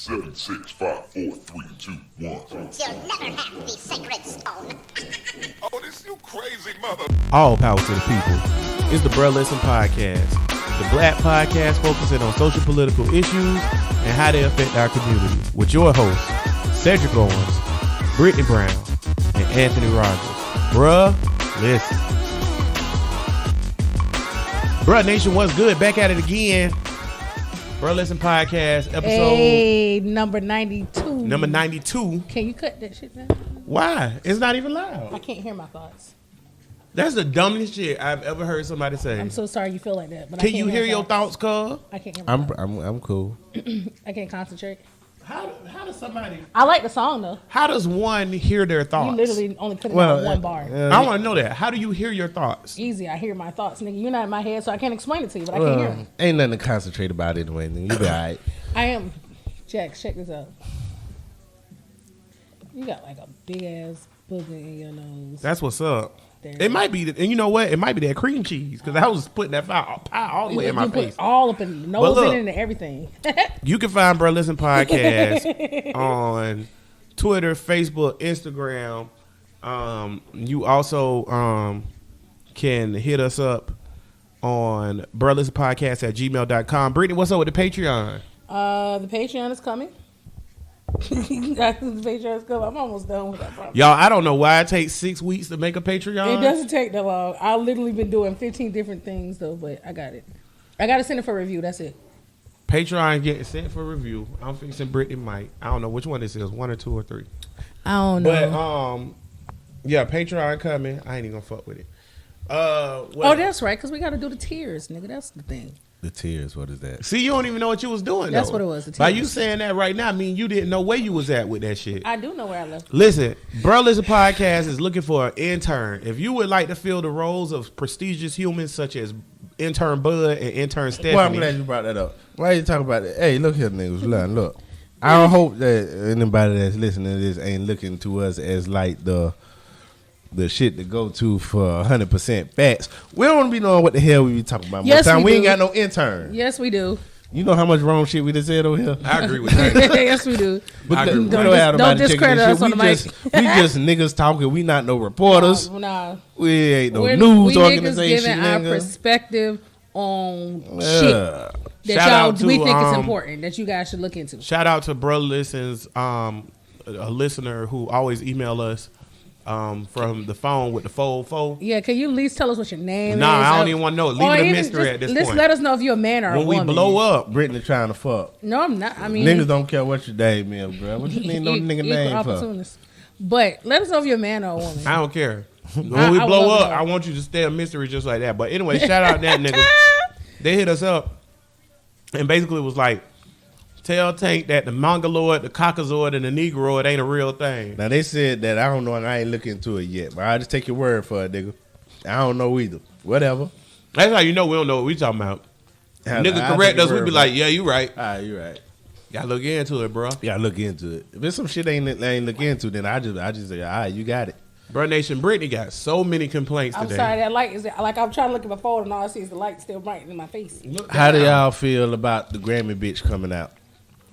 7, 6, 5, 4, 3, 2, 1. You'll never have the sacred stone. Oh, this you crazy mother. All power to the people. It's the Bruh Listen Podcast, the black podcast focusing on social political issues and how they affect our community. With your hosts, Cedric Owens, Brittany Brown, and Anthony Rogers. Bruh Listen. Bruh Nation, what's good? Back at it again. Bruh Listen Podcast, episode... Hey, number 92. Number 92. Can you cut that shit down? Why? It's not even loud. I can't hear my thoughts. That's the dumbest shit I've ever heard somebody say. I'm so sorry you feel like that. But Can you hear your thoughts, cuz? I can't hear my thoughts. I'm cool. I can't concentrate. How does somebody... I like the song, though. How does one hear their thoughts? You literally only put it on one bar. I want to know that. How do you hear your thoughts? Easy. I hear my thoughts, nigga. You're not in my head, so I can't explain it to you, but I can hear them. Ain't nothing to concentrate about anyway. Nigga. You be all right. I am. Jack, check this out. You got like a big-ass booger in your nose. That's what's up. There. It might be, and you know what? It might be that cream cheese, because I was putting that pie all the way in my face. All up in the nose in it and everything. You can find Bruh Listen Podcast on Twitter, Facebook, Instagram. You also can hit us up on bruhlistenpodcast@gmail.com. Brittany, what's up with the Patreon? The Patreon is coming. The Patreon is coming. I'm almost done with that problem. Y'all, I don't know why it takes 6 weeks to make a Patreon. It doesn't take that long. I've literally been doing 15 different things, though, but I got it. I got to send it for review. That's it. Patreon getting sent for review. I'm fixing Brittany Mike. I don't know which one this is, 1 or 2 or 3. I don't know. But, yeah, Patreon coming. I ain't even going to fuck with it. That's right, because we got to do the tiers, nigga. That's the thing. The tears, what is that? See, you don't even know what you was doing, That's though. what it was, the By tears. you saying that right now, I mean you didn't know where you was at with that shit. I do know where I left. Listen, Bruh Listen Podcast is looking for an intern. If you would like to fill the roles of prestigious humans such as intern Bud and intern Stephanie. Well, I'm glad you brought that up. Why you talking about that? Hey, look here, niggas. Look. I don't hope that anybody that's listening to this ain't looking to us as like the shit to go to for 100% facts. We don't be knowing what the hell we be talking about. Yes, Most time we ain't do. got no intern. Yes, we do. You know how much wrong shit we just said over here? I agree with that. Yes, we do. I agree with We that. have Don't nobody checking discredit this us shit. on the We just niggas talking. We not no reporters. Nah. We ain't no We news niggas organization. giving our nigga. perspective on shit that Shout out we to, think is important that you guys should look into. Shout out to Bruh Listen's a listener who always email us from the phone with the fold. Yeah, can you at least tell us what your name is? Nah, I don't even want to know. Leave Or it a even mystery at this just point. let us know if you're a man or a When we woman. blow up, Brittany trying to fuck. No, I'm not. I mean, Niggas don't care what your name is, bro. What you mean no nigga equal name for? opportunist. But let us know if you're a man or a woman. I don't care. When I we would blow love to up, know. I want you to stay a mystery just like that. But anyway, shout out that nigga. They hit us up and basically was like, tell Tank that the Mongoloid, the Caucasoid, and the Negro, it ain't a real thing. Now they said that I don't know and I ain't looking into it yet, but I'll just take your word for it, nigga. I don't know either. Whatever. That's how you know we don't know what we talking about. Nigga correct us, we be like, yeah, you right. All right, you right. Gotta look into it, bro. Yeah, look into it. If it's some shit I ain't look into, then I just say, all right, you got it. Bro Nation, Brittany got so many complaints I'm today. sorry, that light is like I'm trying to look at my phone and all I see is the light still bright in my face. How do y'all feel about the Grammy bitch coming out?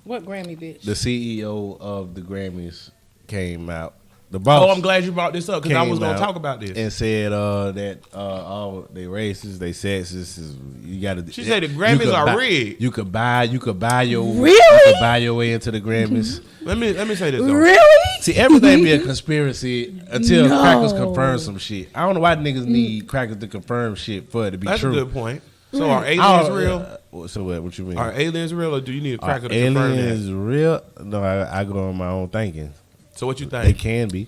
What Grammy bitch? The CEO of the Grammys came out. The boss. Oh, I'm glad you brought this up because I was going came to out talk about this. and said that all they racist, they sexist. You got to. She said the Grammys are rigged. You could buy your Really? You could buy your way into the Grammys. Let me say this though. Really? See, everything be a conspircy until No. crackers confirm some shit. I don't know why niggas need crackers to confirm shit for it to be That's true. a good point. So are aliens real? So what you mean? Are aliens real, or do you need a Are cracker to confirm aliens that? real? No, I go on my own thinking. So what you They think? can be.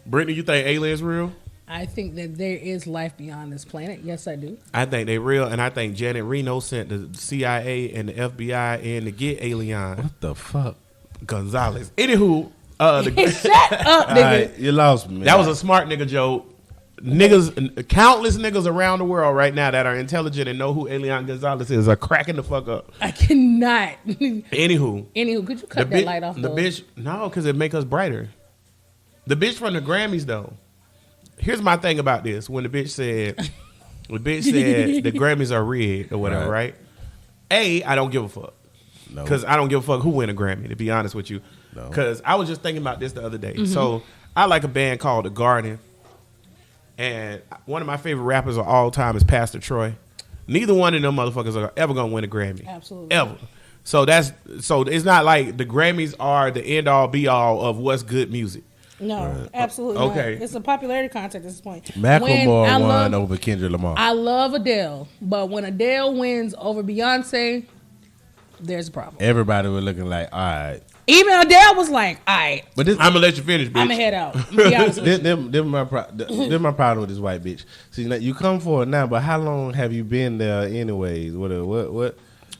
Brittany, you think aliens real? I think that there is life beyond this planet. Yes, I do. I think they real, and I think Janet Reno sent the CIA and the FBI in to get Alien What the fuck? Gonzalez. Anywho, Shut up, All nigga. right, you lost me. Man. that was a smart nigga joke. Niggas, countless niggas around the world right now that are intelligent and know who Elian Gonzalez is are cracking the fuck up. I cannot. Anywho, Could you cut that light off? The though? bitch, no, because it make us brighter. The bitch from the Grammys though. Here's my thing about this. When the bitch said the Grammys are rigged or whatever, right? I don't give a fuck. No. Because I don't give a fuck who win a Grammy, to be honest with you. No. Because I was just thinking about this the other day. So I like a band called The Garden. And one of my favorite rappers of all time is Pastor Troy. Neither one of them motherfuckers are ever going to win a Grammy. Absolutely. Ever. So it's not like the Grammys are the end all be all of what's good music. No, absolutely Okay. not. It's a popularity contest at this point. Macklemore won over Kendrick Lamar. I love Adele, but when Adele wins over Beyonce, there's a problem. Everybody was looking like, all right. Even Adele was like, all right, But this, I'm going to let you finish, bitch. I'm going to head out. Be honest with you. This my problem with this white bitch. See, now, you come for it now, but how long have you been there anyways? What?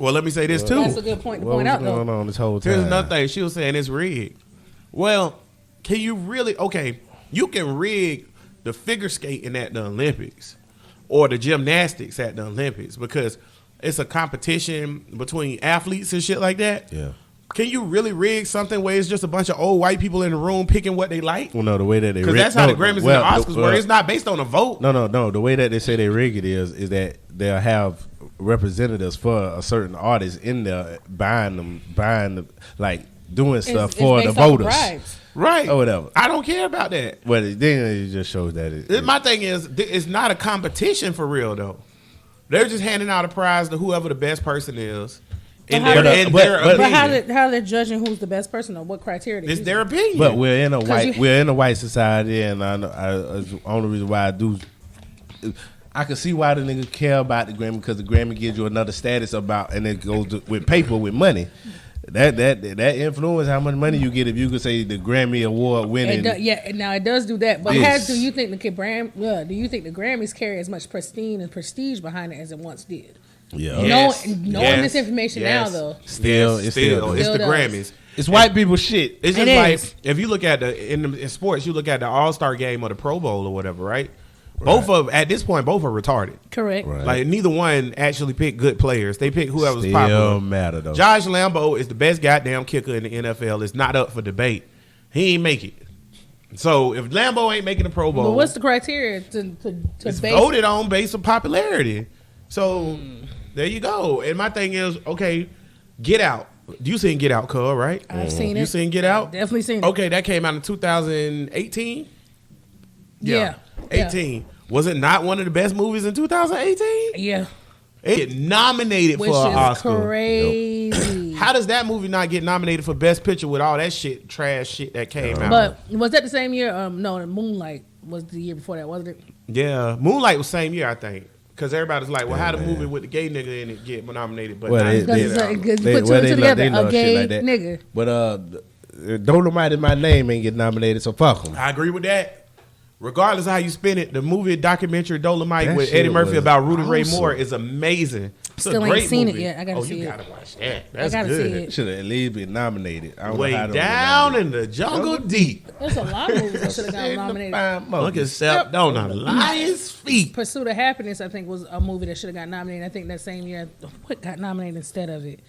Well, let me say this, too. That's a good point to What point was out, going though. on this whole time? Here's another thing. She was saying it's rigged. Well, can you really? Okay, you can rig the figure skating at the Olympics or the gymnastics at the Olympics because it's a competition between athletes and shit like that. Yeah. Can you really rig something where it's just a bunch of old white people in the room picking what they like? Well, no, the way that they Because rig- that's how no, the Grammys well, and the Oscars were. It's not based on a vote. No. The way that they say they rig it is that they'll have representatives for a certain artist in there buying them, like doing stuff It's for the based off of voters. bribes. Right. Or whatever. I don't care about that. But then it just shows that My thing is, it's not a competition for real, though. They're just handing out a prize to whoever the best person is. In But their, how- in their but opinion. How they're judging who's the best person or what criteria? they It's use? their opinion. But we're in a 'Cause white society, and it's the only reason why I can see why the niggas care about the Grammy, because the Grammy gives you another status about, and it goes with paper, with money. That influence how much money you get if you could say the Grammy Award winning. Now it does do that. But Yes. do you think the Grammys carry as much prestige behind it as it once did? Yeah, Yes. Knowing this information Yes. now, though, still, It's still the does. Grammys. it's white people shit. It's It just like is. if you look at in sports, you look at the All-Star game or the Pro Bowl or whatever, right? Both of at this point, both are retarded. correct. Right. Like neither one actually picked good players. They picked whoever's Still popular. matter though. Josh Lambo is the best goddamn kicker in the NFL. It's not up for debate. He ain't make it. So if Lambo ain't making the Pro Bowl, But what's the criteria to it's base? voted on based on popularity. So there you go. And my thing is, okay, Get Out. You seen Get Out, Cub, right? I've seen it. You seen Get Out? Definitely seen it. Okay, that came out in 2018. Yeah. 18. Was it not one of the best movies in 2018? Yeah. It get nominated Which for an is Oscar. crazy. How does that movie not get nominated for Best Picture with all that shit, trash shit that came out? But was that the same year? No, Moonlight was the year before that, wasn't it? Yeah, Moonlight was same year, I think. Because everybody's like, well, how the movie with the gay nigga in it get nominated? But Well, not they- Get Because Out. you put two and two together. A gay nigga. But Dolomite in My Name ain't get nominated, so fuck them. I agree with that. Regardless of how you spin it, the movie documentary Dolomite That with shit Eddie Murphy was about Rudy Ray awesome. Moore is amazing. It's Still a ain't great seen it movie. yet. I gotta see you it. gotta watch that. That's gotta good. see it. Should have at least been nominated. I don't Way know how they down were in the jungle deep. There's a lot of movies that should have gotten nominated. Look at Step on a lion's feet. Pursuit of Happiness, I think, was a movie that should have got nominated. I think that same year, what got nominated instead of it?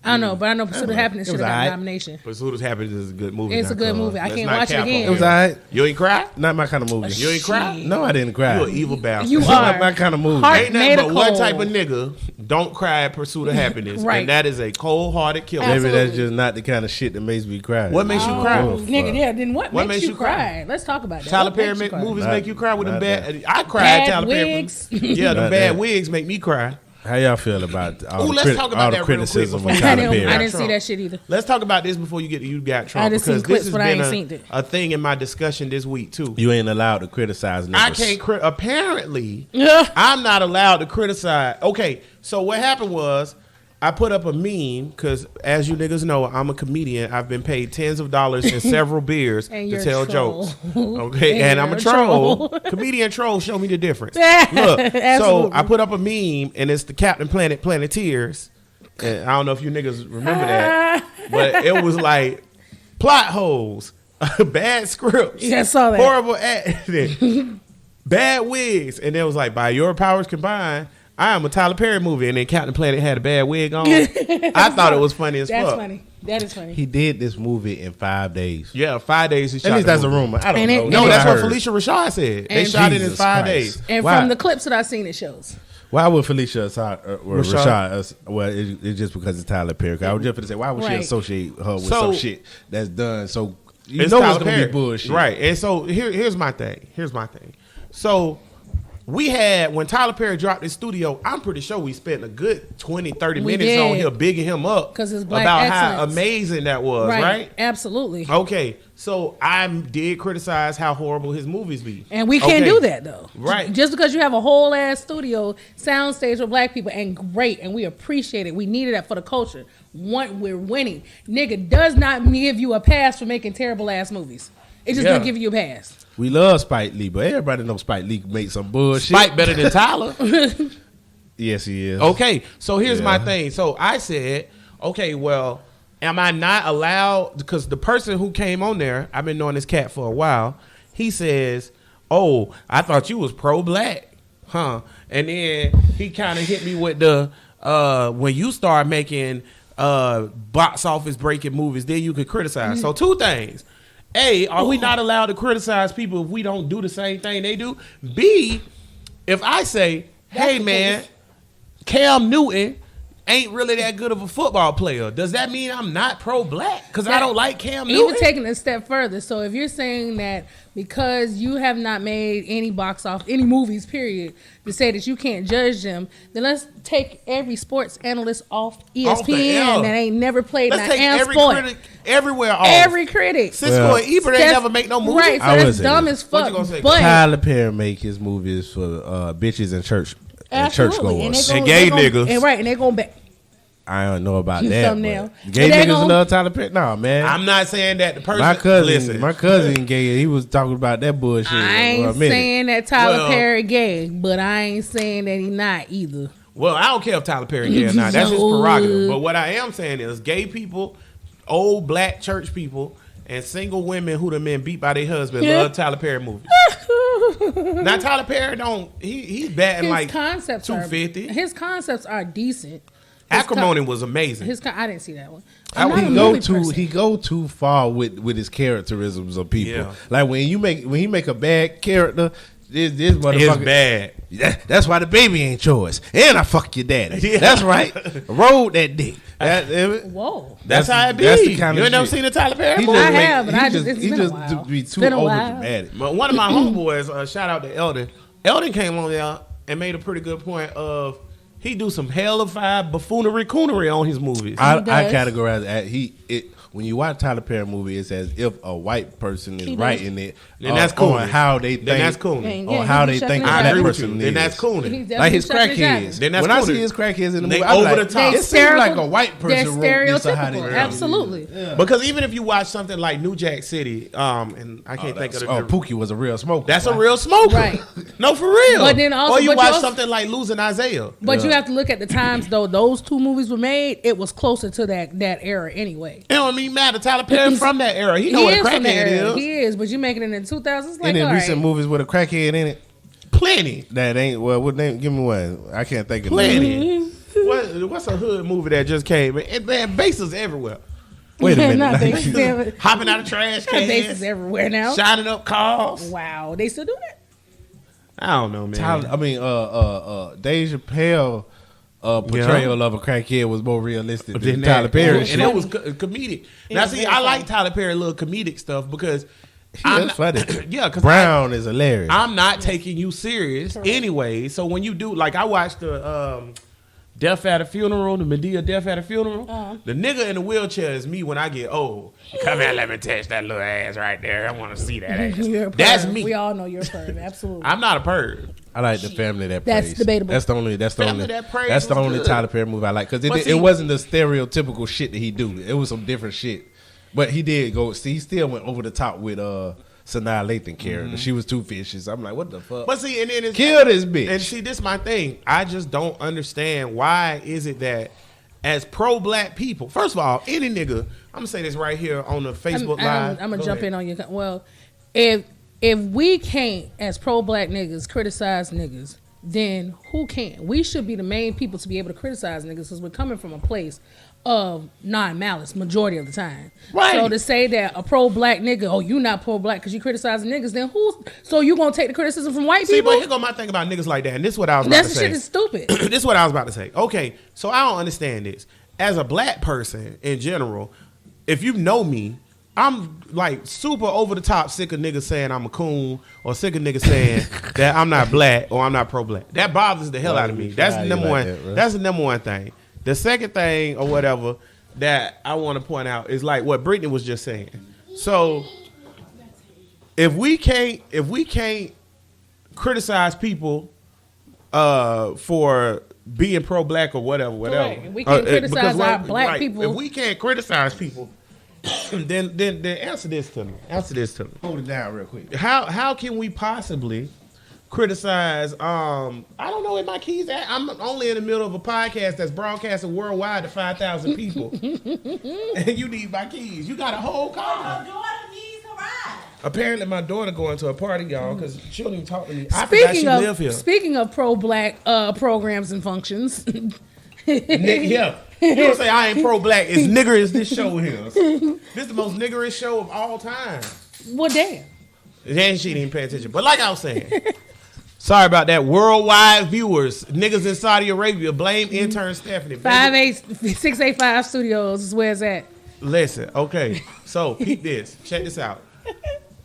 I don't know, but I know Pursuit of Happiness It should was have got alright. a nomination. Pursuit of Happiness is a good movie. It's a good movie. I Let's can't not watch it cap on again. It was alright. You ain't cry? Not my kind of movie. You ain't cry? No, I didn't cry. You an evil bastard. You It's are. not my kind of movie. Heart Ain't nothing made but of one cold. type of nigga don't cry at Pursuit of Happiness. Right. And that is a cold-hearted killer. Maybe Absolutely. that's just not the kind of shit that makes me cry. What makes you cry? Oh, Nigga, fuck. yeah, then what What makes you cry? Let's talk about that. Tyler What Perry makes you cry? movies Not- make you cry with them not bad. that. I cried Bad at Tyler Perry. wigs. Yeah, the Not bad that. wigs make me cry. How y'all feel about all Ooh, the, let's talk about all that the real quick criticism before of we Tyler get I Perry? didn't see Trump. that shit either. Let's talk about this before you get to You Got Trump. I just seen because clips, this has but I been ain't seen it. a thing in my discussion this week, too. You ain't allowed to criticize niggas. I can't apparently, Yeah. I'm not allowed to criticize. Okay, so what happened was I put up a meme because, as you niggas know, I'm a comedian. I've been paid tens of dollars and several beers And to you're tell a troll. jokes. Okay, and I'm a you're a troll. troll. Comedian troll, show me the difference. Look, so Absolutely. I put up a meme and it's the Captain Planet Planeteers. And I don't know if you niggas remember that, but it was like plot holes, bad scripts, Yeah, I saw that. horrible acting, bad wigs, and it was like, by your powers combined, I am a Tyler Perry movie, and then Captain Planet had a bad wig on. I thought it was funny as That's fuck. funny. That is funny. He did this movie in 5 days. Yeah, 5 days he shot At least the that's a movie. rumor. I don't And know. it- No, and that's I what heard. Felicia Rashad said. They And shot it in Jesus 5 Christ. days. And Why? from the clips that I've seen, it shows. Why would Felicia Rashad? Well, it's just because it's Tyler Perry. I was just going to say, why would she Right. associate her with So- some shit that's done? So you It's know it's Tyler going to Perry. be bullshit. Right. And so here's my thing. So we had, when Tyler Perry dropped his studio, I'm pretty sure we spent a good 20, 30 We minutes on did. here bigging him up 'Cause his black about how excellence. amazing that was, right? Absolutely. Okay. So I did criticize how horrible his movies be. And we can't Okay. do that though. Right. Just because you have a whole ass studio soundstage with black people and great, and we appreciate it. We needed that for the culture. We're winning. Nigga does not give you a pass for making terrible ass movies. It just Yeah. doesn't give you a pass. We love Spike Lee, but everybody knows Spike Lee can make some bullshit. Spike better than Tyler. Yes, he is. Okay, so here's my Yeah. thing. So I said, okay, well, am I not allowed? Because the person who came on there, I've been knowing this cat for a while. He says, "Oh, I thought you was pro-black, huh?" And then he kind of hit me with the when you start making box office breaking movies, then you could criticize. So two things. A, are we not allowed to criticize people if we don't do the same thing they do? B, if I say, hey, man, Cam Newton ain't really that good of a football player, does that mean I'm not pro-black? Because I don't like Cam Newton? Even taking it a step further. So if you're saying that because you have not made any any movies, period, to say that you can't judge them, then let's take every sports analyst off Off the ESPN L. that ain't never played Let's an take damn every sport. critic everywhere off. Every critic. Cisco and Ebert ain't That's- never make no movies. Right, so I that's wasn't. dumb as What fuck. you gonna say? But Tyler Perry make his movies for bitches and church absolutely. And churchgoers. they And gay niggas. And right, and they're going back. I don't know about You that. thumbnail. But gay But they niggas gon- love Tyler Perry. Nah, man. I'm not saying that the person. my cousin gay. He was talking about that bullshit. I for a ain't minute. saying that Tyler Well- Perry gay, but I ain't saying that he not either. Well, I don't care if Tyler Perry gay or not. That's his No. prerogative. But what I am saying is gay people, old black church people, and single women who done been beat by their husband love Tyler Perry movies. Now Tyler Perry he's batting His like concepts 250. His concepts are decent. Acrimony was amazing. I didn't see that one. I I'm not a He movie go person. he go too far with his characterisms of people. Yeah. Like when he make a bad character, this motherfucker It's bad. That's why the baby ain't yours. And I fuck your daddy. Yeah. That's right. Rode that dick. Whoa. That's how it be. That's the kind You of ain't never shit. seen a Tyler Perry He movie? just I have, but he it's been a while. be It's too been a over while. dramatic. But one of my homeboys, shout out to Eldon. Eldon came on there and made a pretty good point of he do some hellified buffoonery coonery on his movies. I does. categorize when you watch Tyler Perry movie, it's as if a white person is He does. writing it. Then that's cool. On how they think. Then that's cool. Yeah, On how he they be think shucking I his agree that with person you. is. Then that's cooning. He's Like his definitely shucking crackheads. his Then that's When I cool. see his crackheads in the They movie, I'm over like, the top. it seems like a white They're person wrote this or how they stereotypical. wrote it. Absolutely. Because even if you watch something like New Jack City, and I can't think of the Pookie was a real smoker. that's a real smoker. Right. No, for real. But then also- or you but you watch also- something like Losing Isaiah. But you have to look at the times though. Those two movies were made. It was closer to that era anyway. It don't even matter. Tyler Perry from that era. He know what a is from that crackhead era. is. He is, but you making it in 2000s. Like, And in all recent right. movies with a crackhead in it, Plenty. that ain't what name? Give me one. I can't think of the Plenty. name. What's a hood movie that just came? And man, bases everywhere. Wait a minute. Not bases everywhere. Hopping out of trash Bases cans. everywhere now. Shining up cars. Wow, they still do that. I don't know, man. Dave Chappelle portrayal of a crackhead was more realistic than Tyler Perry. and it was comedic. Now, was see, very I like funny. Tyler Perry little comedic stuff because That's funny. yeah, because Brown is hilarious. I'm not taking you serious anyway. So when you do, like, I watched the Death at a Funeral, the Medea Death at a Funeral. The nigga in the wheelchair is me when I get old. Come here, let me touch that little ass right there. I want to see that ass. You're a That's perv. me. We all know you're a perv. Absolutely. I'm not a perv. I like the Family That That's Prays. debatable. That's the only. Family That Prays That's the was only good. Tyler Perry movie I like because But it see- wasn't the stereotypical shit that he do. It was some different shit. But he did go. See, he still went over the top with Sanaa Lathan character. She was too vicious. I'm like, what the fuck? But see, and then it's Kill this bitch. And see, this is my thing. I just don't understand why is it that as pro-black people, first of all, any nigga, I'm gonna say this right here on the Facebook Live. I'm gonna Go jump ahead. in on your. Well, if we can't, as pro-black niggas, criticize niggas, then who can? We should be the main people to be able to criticize niggas because we're coming from a place of non-malice majority of the time. Right. So to say that a pro-black nigga, oh, you not pro-black because you criticizing niggas, then so you gonna take the criticism from white See, people? but here go my thing about niggas like that, and this is what I was about to That's say. the shit is stupid. This is what I was about to say. Okay, so I don't understand this. As a black person in general, if you know me, I'm like super over the top sick of niggas saying I'm a coon or sick of niggas saying that I'm not black or I'm not pro-black. That bothers the hell out of me. That's the number one. That's the number one thing. The second thing or whatever that I want to point out is like what Brittany was just saying. So if we can't criticize people for being pro-black or whatever. Right. We can't criticize our black people. If we can't criticize people, then answer this to me. Hold it down real quick. How can we possibly criticize? I don't know where my keys at. I'm only in the middle of a podcast that's broadcasted worldwide to 5,000 people, and you need my keys. You got a whole car. Your daughter needs a ride. Apparently, my daughter going to a party, y'all, because she don't even talk to me. I forgot she live here. Speaking of pro-black programs and functions, Yeah. You don't say I ain't pro-black. As nigger as this show is. This is the most niggerish show of all time. well, damn. And she didn't even pay attention. But like I was saying, sorry about that. Worldwide viewers, niggas in Saudi Arabia, blame intern Stephanie. 685 Studios is where it's at. Listen, okay. So peep this. Check this out.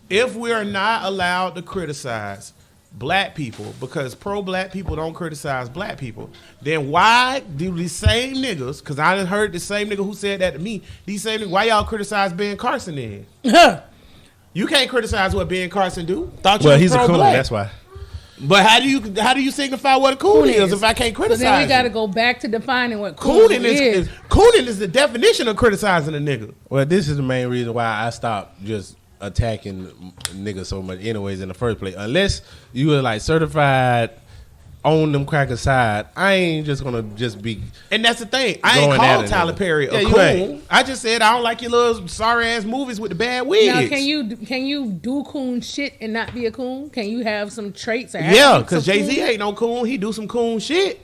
If we are not allowed to criticize black people because pro-black people don't criticize black people, then why do these same niggas, because I done heard the same nigga who said that to me, these same niggas, why y'all criticize Ben Carson then? You can't criticize what Ben Carson do. Well, he's a coon, that's why. But how do you signify what a coon is if I can't criticize? Then we got to it? go back to defining what cooning is. Cooning is the definition of criticizing a nigga. Well, this is the main reason why I stopped just attacking niggas so much anyways in the first place. Unless you were like certified on them cracker side, I ain't just gonna just be. And that's the thing. I ain't called Tyler Perry a coon. I just said I don't like your little sorry ass movies with the bad wigs. Now, can you do coon shit and not be a coon? Can you have some traits? Yeah, because Jay-Z ain't no coon. He do some coon shit.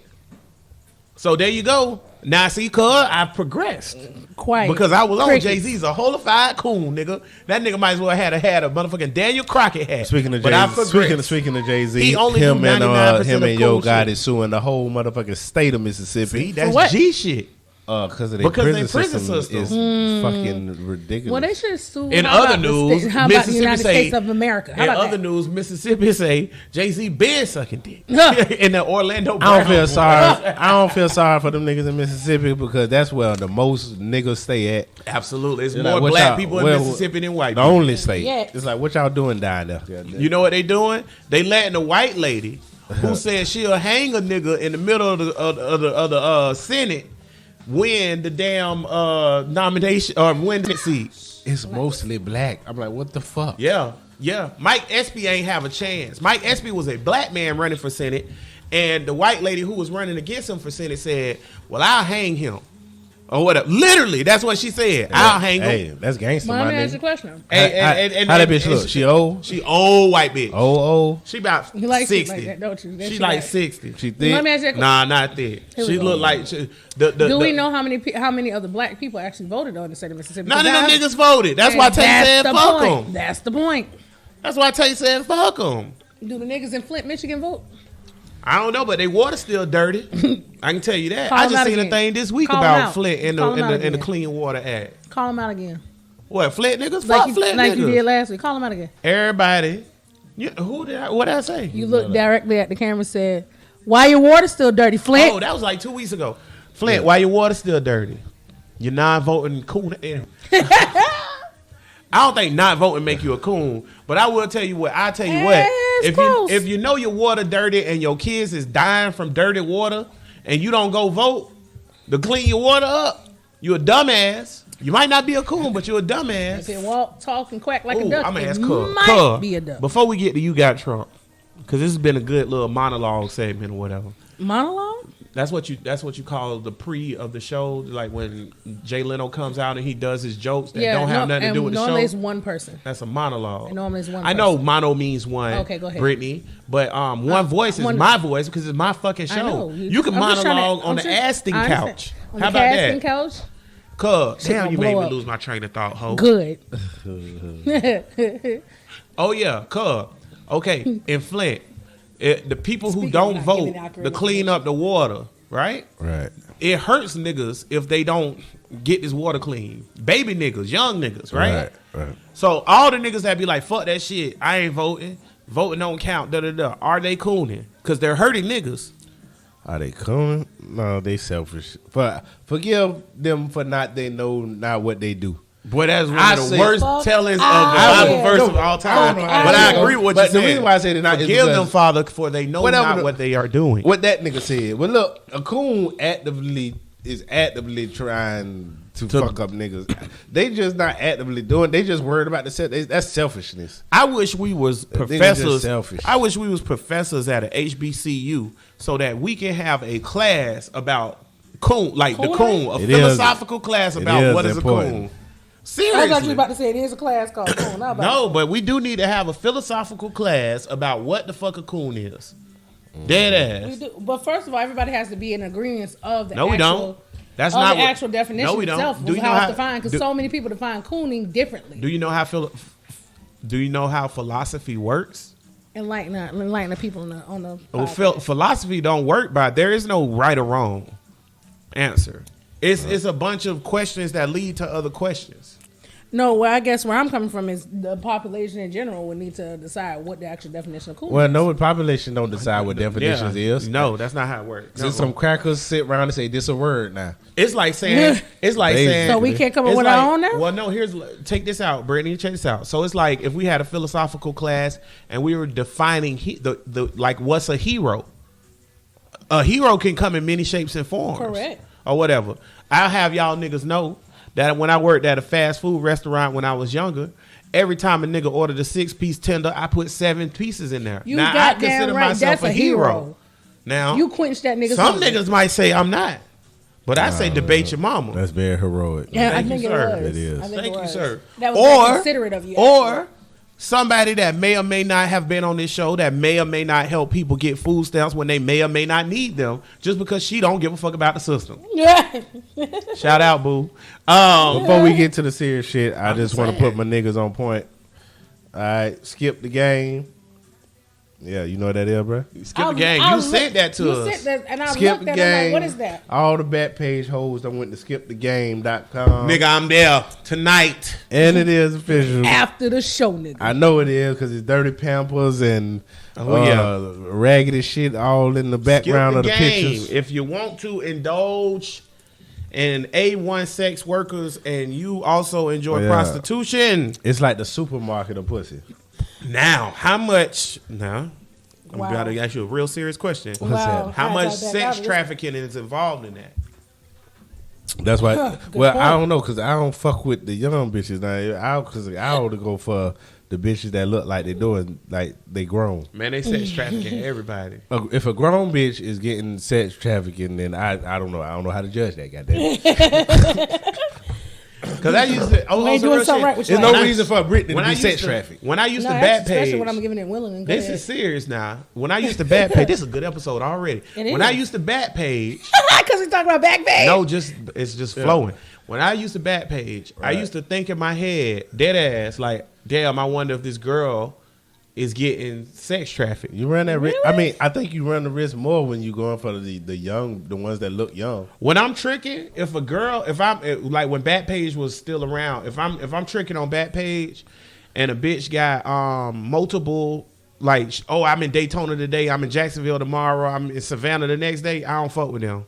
So there you go. Now see, cuz I've progressed. Quite. Because I was on Jay-Z's a holified coon, nigga. That nigga might as well had a motherfucking Daniel Crockett hat. Speaking of Jay-Z, him and Yo Gotti suing the whole motherfucking state of Mississippi. See, that's G shit. Because of their prison system is fucking ridiculous. Well, they should sue. In other news, how about the United States of America? How in about other that? news, Mississippi say Jay-Z been sucking dick in the Orlando. I don't feel sorry for them niggas in Mississippi because that's where the most niggas stay at. Absolutely, it's They're more like, black people in Mississippi than white the people. only state. Yeah. It's like, what y'all doing down there? You know what they doing? They letting a white lady who said she'll hang a nigga in the middle of the Senate win the damn nomination or win the seat. It's mostly black. I'm like, what the fuck? Yeah. Mike Espy ain't have a chance. Mike Espy was a black man running for Senate, and the white lady who was running against him for Senate said, "Well, I'll hang him." Or whatever. Literally, that's what she said. I'll hang him. Hey, that's gangster, Let my me ask you a nigga. question. How that bitch look? She old? She old white bitch. Old? She about You like 60. like that, don't you? That She shit like 60. She thick? Let me ask you a question. Nah, not thick. Here we She go. look like Do we know how many other black people actually voted on the state of Mississippi? None of them niggas voted. That's why Tay said fuck them. That's the point. That's why Tay said fuck them. Do the niggas in Flint, Michigan vote? I don't know, but they water still dirty. I can tell you that. Call I them just out seen a again. thing this week Call them about out. Flint in Call them out the again. Clean Water Act. Call them out again. What, Flint niggas? Like Fuck Flint you niggas. did last week. Call them out again. Everybody. What did I say? You looked directly at the camera and said, why your water still dirty, Flint? Oh, that was like 2 weeks ago. Flint, why your water still dirty? You're non-voting coon. I don't think not voting make you a coon, but I will tell you what. I'll tell you what. If you know your water dirty and your kids is dying from dirty water and you don't go vote to clean your water up, you a dumbass. You might not be a coon, but you're a dumbass. If it walk, talk, and quack like a duck, I'm gonna ask it might be a duck. Before we get to You Got Trump, because this has been a good little monologue segment or whatever. Monologue? That's what you call the pre of the show, like when Jay Leno comes out and he does his jokes that don't have nothing to do with the show. Normally it's one person. That's a monologue. And normally it's one I know person. mono means one. Okay, go ahead. Brittany, but one voice is my voice because it's my fucking show. I know. You can I'm just trying to- monologue on the I'm just- casting I understand. couch. On How the about casting that? couch? Cuz, Shit damn, gonna you made blow me up. lose my train of thought, ho. Good. Oh yeah, cuz. Okay, in Flint, the people who Speaking of don't not vote giving accurate to clean up the water, right? Right. It hurts niggas if they don't get this water clean. Baby niggas, young niggas, right? Right. So all the niggas that be like, fuck that shit, I ain't voting. Voting don't count, da-da-da. Are they cooning? Because they're hurting niggas. Are they coming? No, they selfish. Forgive them for not what they do. Boy, that's one I of the say- worst Fuck tellings of the out Bible here. verse No, of all I time. don't know But how I they agree go. with what But you the said. reason why I say they're not is Forgive them, because- Father, for they know Whatever not the- what they are doing. What that nigga said. Well, look, a coon is actively trying to fuck up niggas. They just not actively doing. They just worried about the set. That's selfishness. I wish we was niggas just professors. selfish. I wish we was professors at a HBCU so that we can have a class about coon, like the coon, a It is- philosophical class it about is what is important. a coon. I thought you were Seriously. about to say there's a class called Coon. No, but we do need to have a philosophical class about what the fuck a coon is. Dead we ass. do. But first of all, everybody has to be in agreement of the No, we actual, don't. That's of not the what, actual definition no, we don't. itself. Do Of you how know it's how defined, because so many people define cooning differently. Do you know how philosophy works? Enlighten the people on the Well, podcast. philosophy don't work by there is no right or wrong answer. It's a bunch of questions that lead to other questions. No, well, I guess where I'm coming from is the population in general would need to decide what the actual definition of cool Well, is. no, the population don't decide what definitions is. No, that's not how it works. Since some crackers sit around and say this a word now. It's like saying Basically. So we can't come up it's with our own now? Well, no, check this out, Brittany. Check this out. So it's like if we had a philosophical class and we were defining the like what's a hero. A hero can come in many shapes and forms. Correct. Or whatever. I'll have y'all niggas know that when I worked at a fast food restaurant when I was younger, every time a nigga ordered a 6-piece tender, I put 7 pieces in there. You now I goddamn consider right, myself that's a hero. Now You quenched that nigga's some hunger. niggas might say I'm not, but I say debate your mama. That's very heroic. Yeah, Thank I think you, it sir. was. It is. I think Thank it you, was. sir. That was very considerate of you. Or somebody that may or may not have been on this show that may or may not help people get food stamps when they may or may not need them just because she don't give a fuck about the system. Yeah. Shout out, boo. Before we get to the serious shit, I just want to put my niggas on point. All right, skip the game. Yeah, you know what that is, bro? Skip the game. You sent that to us. Sent that, and I Skip looked the at it game. like, what is that? All the Backpage hoes that went to skipthegame.com. Nigga, I'm there tonight. And it is official. After the show, nigga. I know it is because it's dirty Pampers and raggedy shit all in the background Skip of the game. pictures. If you want to indulge in A1 sex workers and you also enjoy Yeah. prostitution. It's like the supermarket of pussy. Now, how much? Now, I'm Wow. about to ask you a real serious question. Wow. that? How I much thought that sex was- trafficking is involved in that? That's why. Good Well, I point. don't know because I don't fuck with the young bitches now. Because I ought to go for the bitches that look like they doing like they grown. Man, they sex trafficking everybody. If a grown bitch is getting sex trafficking, then I don't know. I don't know how to judge that. Goddamn. Because I used to. You ain't doing something right with your There's no life. reason for Brittany to When I be used sex to, trafficked. when I used No, to that's Backpage, especially when I'm giving it willingly. Go this ahead. is serious now. When I used to Backpage, this is a good episode already. It When is. I used to Backpage, Because we talking about Backpage. no, it's just flowing. When I used to Backpage, I used to think in my head, dead ass, like, damn, I wonder if this girl is getting sex trafficked. You run that risk. I mean, I think you run the risk more when you going for the young, the ones that look young. When I'm tricking, if I'm like when Backpage was still around, if I'm tricking on Backpage, and a bitch got multiple like, oh, I'm in Daytona today, I'm in Jacksonville tomorrow, I'm in Savannah the next day, I don't fuck with them.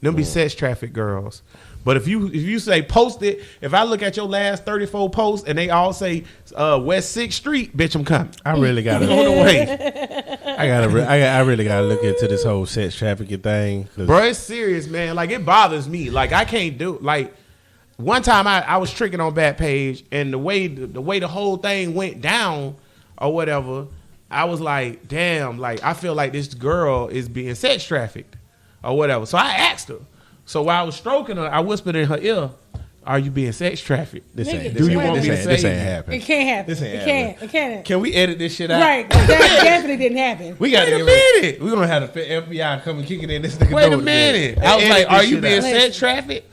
Them be sex trafficked girls. But if you say post it, if I look at your last 34 posts and they all say West 6th Street, bitch, I'm coming. I really got On to. the way. I really got to look into this whole sex trafficking thing. 'Cause Bro, it's serious, man. Like, it bothers me. Like, I can't do like one time I was tricking on Backpage, and the way the whole thing went down or whatever, I was like, damn, like I feel like this girl is being sex trafficked or whatever. So I asked her. So while I was stroking her, I whispered in her ear, "Are you being sex trafficked?" This ain't. Nigga, This do you ain't, want this me to ain't, this say ain't it? happening. It can't happen. This ain't It can't. It can't. Can we edit this shit out? Right. That definitely didn't happen. We got Wait a to minute. We're gonna have the FBI come and kick it in this nigga. Wait a door minute. today. I was Edit like, this "Are you shit being out. sex trafficked?"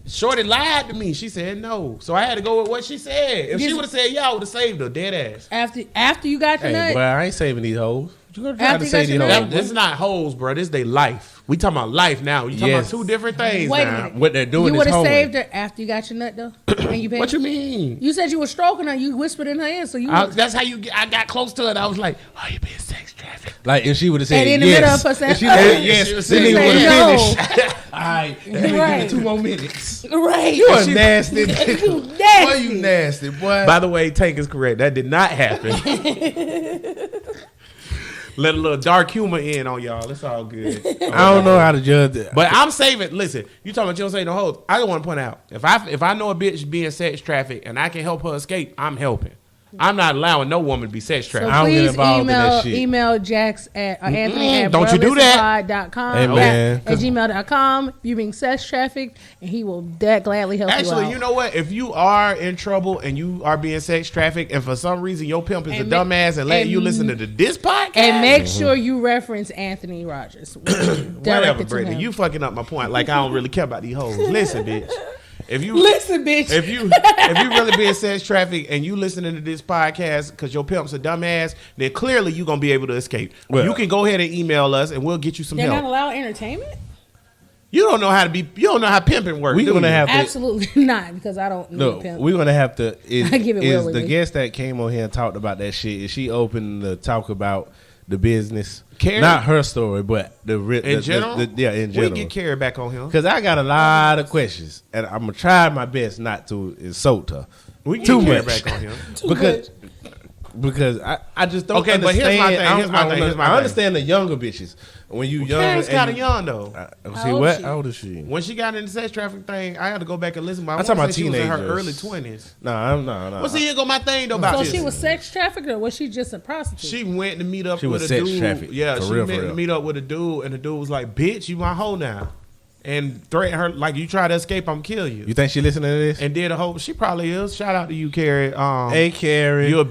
Shorty lied to me. She said no. So I had to go with what she said. If she would have said yeah, I would have saved her. Dead ass. After you got your Hey, nut? boy, I ain't saving these hoes. You gonna try After to you say got these your hoes? nut? This is not hoes, bro. This is their life. We talking about life now. You talking about two different things Wait a now. minute. What they're doing You is would have hoeing. saved her after you got your nut though, and you paid. What you mean? You said you were stroking her. You whispered in her ear, so you. That's how you. I got close to it. I was like, "Oh, you being sex trafficked." Like if she would have said And in the yes, middle of her saying, if she would have oh. said yes, She this said nigga would no. have finished. All right, let me Right. give it 2 more minutes. Right. You a nasty. You Boy, nasty. you nasty, boy. By the way, Tank is correct. That did not happen. Let a little dark humor in on y'all. It's all good. I don't know how to judge it. But I'm saving. Listen, you talking about you don't say no hoes. I just want to point out if I know a bitch being sex trafficked and I can help her escape, I'm helping. I'm not allowing no woman to be sex So trafficked. I don't get please involved in that shit. email Jax at Anthony at Don't you do that. burlespodcom Amen. at gmail.com. You being sex trafficked, and he will gladly help Actually, you out. you know what? If you are in trouble and you are being sex trafficked, and for some reason your pimp is And a dumbass and letting you listen to this podcast, And make sure you reference Anthony Rogers. whatever, Directed to Brittany, him. you fucking up my point. Like I don't really care about these hoes. Listen, bitch. If you Listen, bitch. if you really being sex trafficked and you listening to this podcast because your pimp's a dumbass, then clearly you gonna be able to escape. Well, you can go ahead and email us and we'll get you some They're help. not allowed entertainment? You don't know how to be. You don't know how pimping works. We do gonna you? have to. Absolutely not, because I don't know Look, pimp. we're gonna have to. I give it Is willingly. the guest that came on here and talked about that shit? Is she open to talk about the business? Carrie? Not her story, but in general. yeah, in general. We get carried back on him. Because I got a lot of questions, and I'm gonna try my best not to insult her. We get Too carried much. back on him. Because I just don't Okay, but understand. here's my thing, here's my thing. I understand the younger bitches. When you younger, Karen's and kind of you- young though. See old what? is she? How old is she? When she got into sex trafficking thing, I had to go back and listen. But I'm talking about she was in her teenagers. early 20s. No, I'm not. Well, see, here go my thing though about So this. she was sex trafficked, or was she just a prostitute? She went to meet up She with was a sex dude. trafficked, Yeah, for she real, went for to real. meet up with a dude, and the dude was like, "Bitch, you my hoe now," and threatened her like, "You try to escape, I'm kill you." You think she listening to this? And did a whole. She probably is. Shout out to you, Carrie. Hey, Carrie. You're a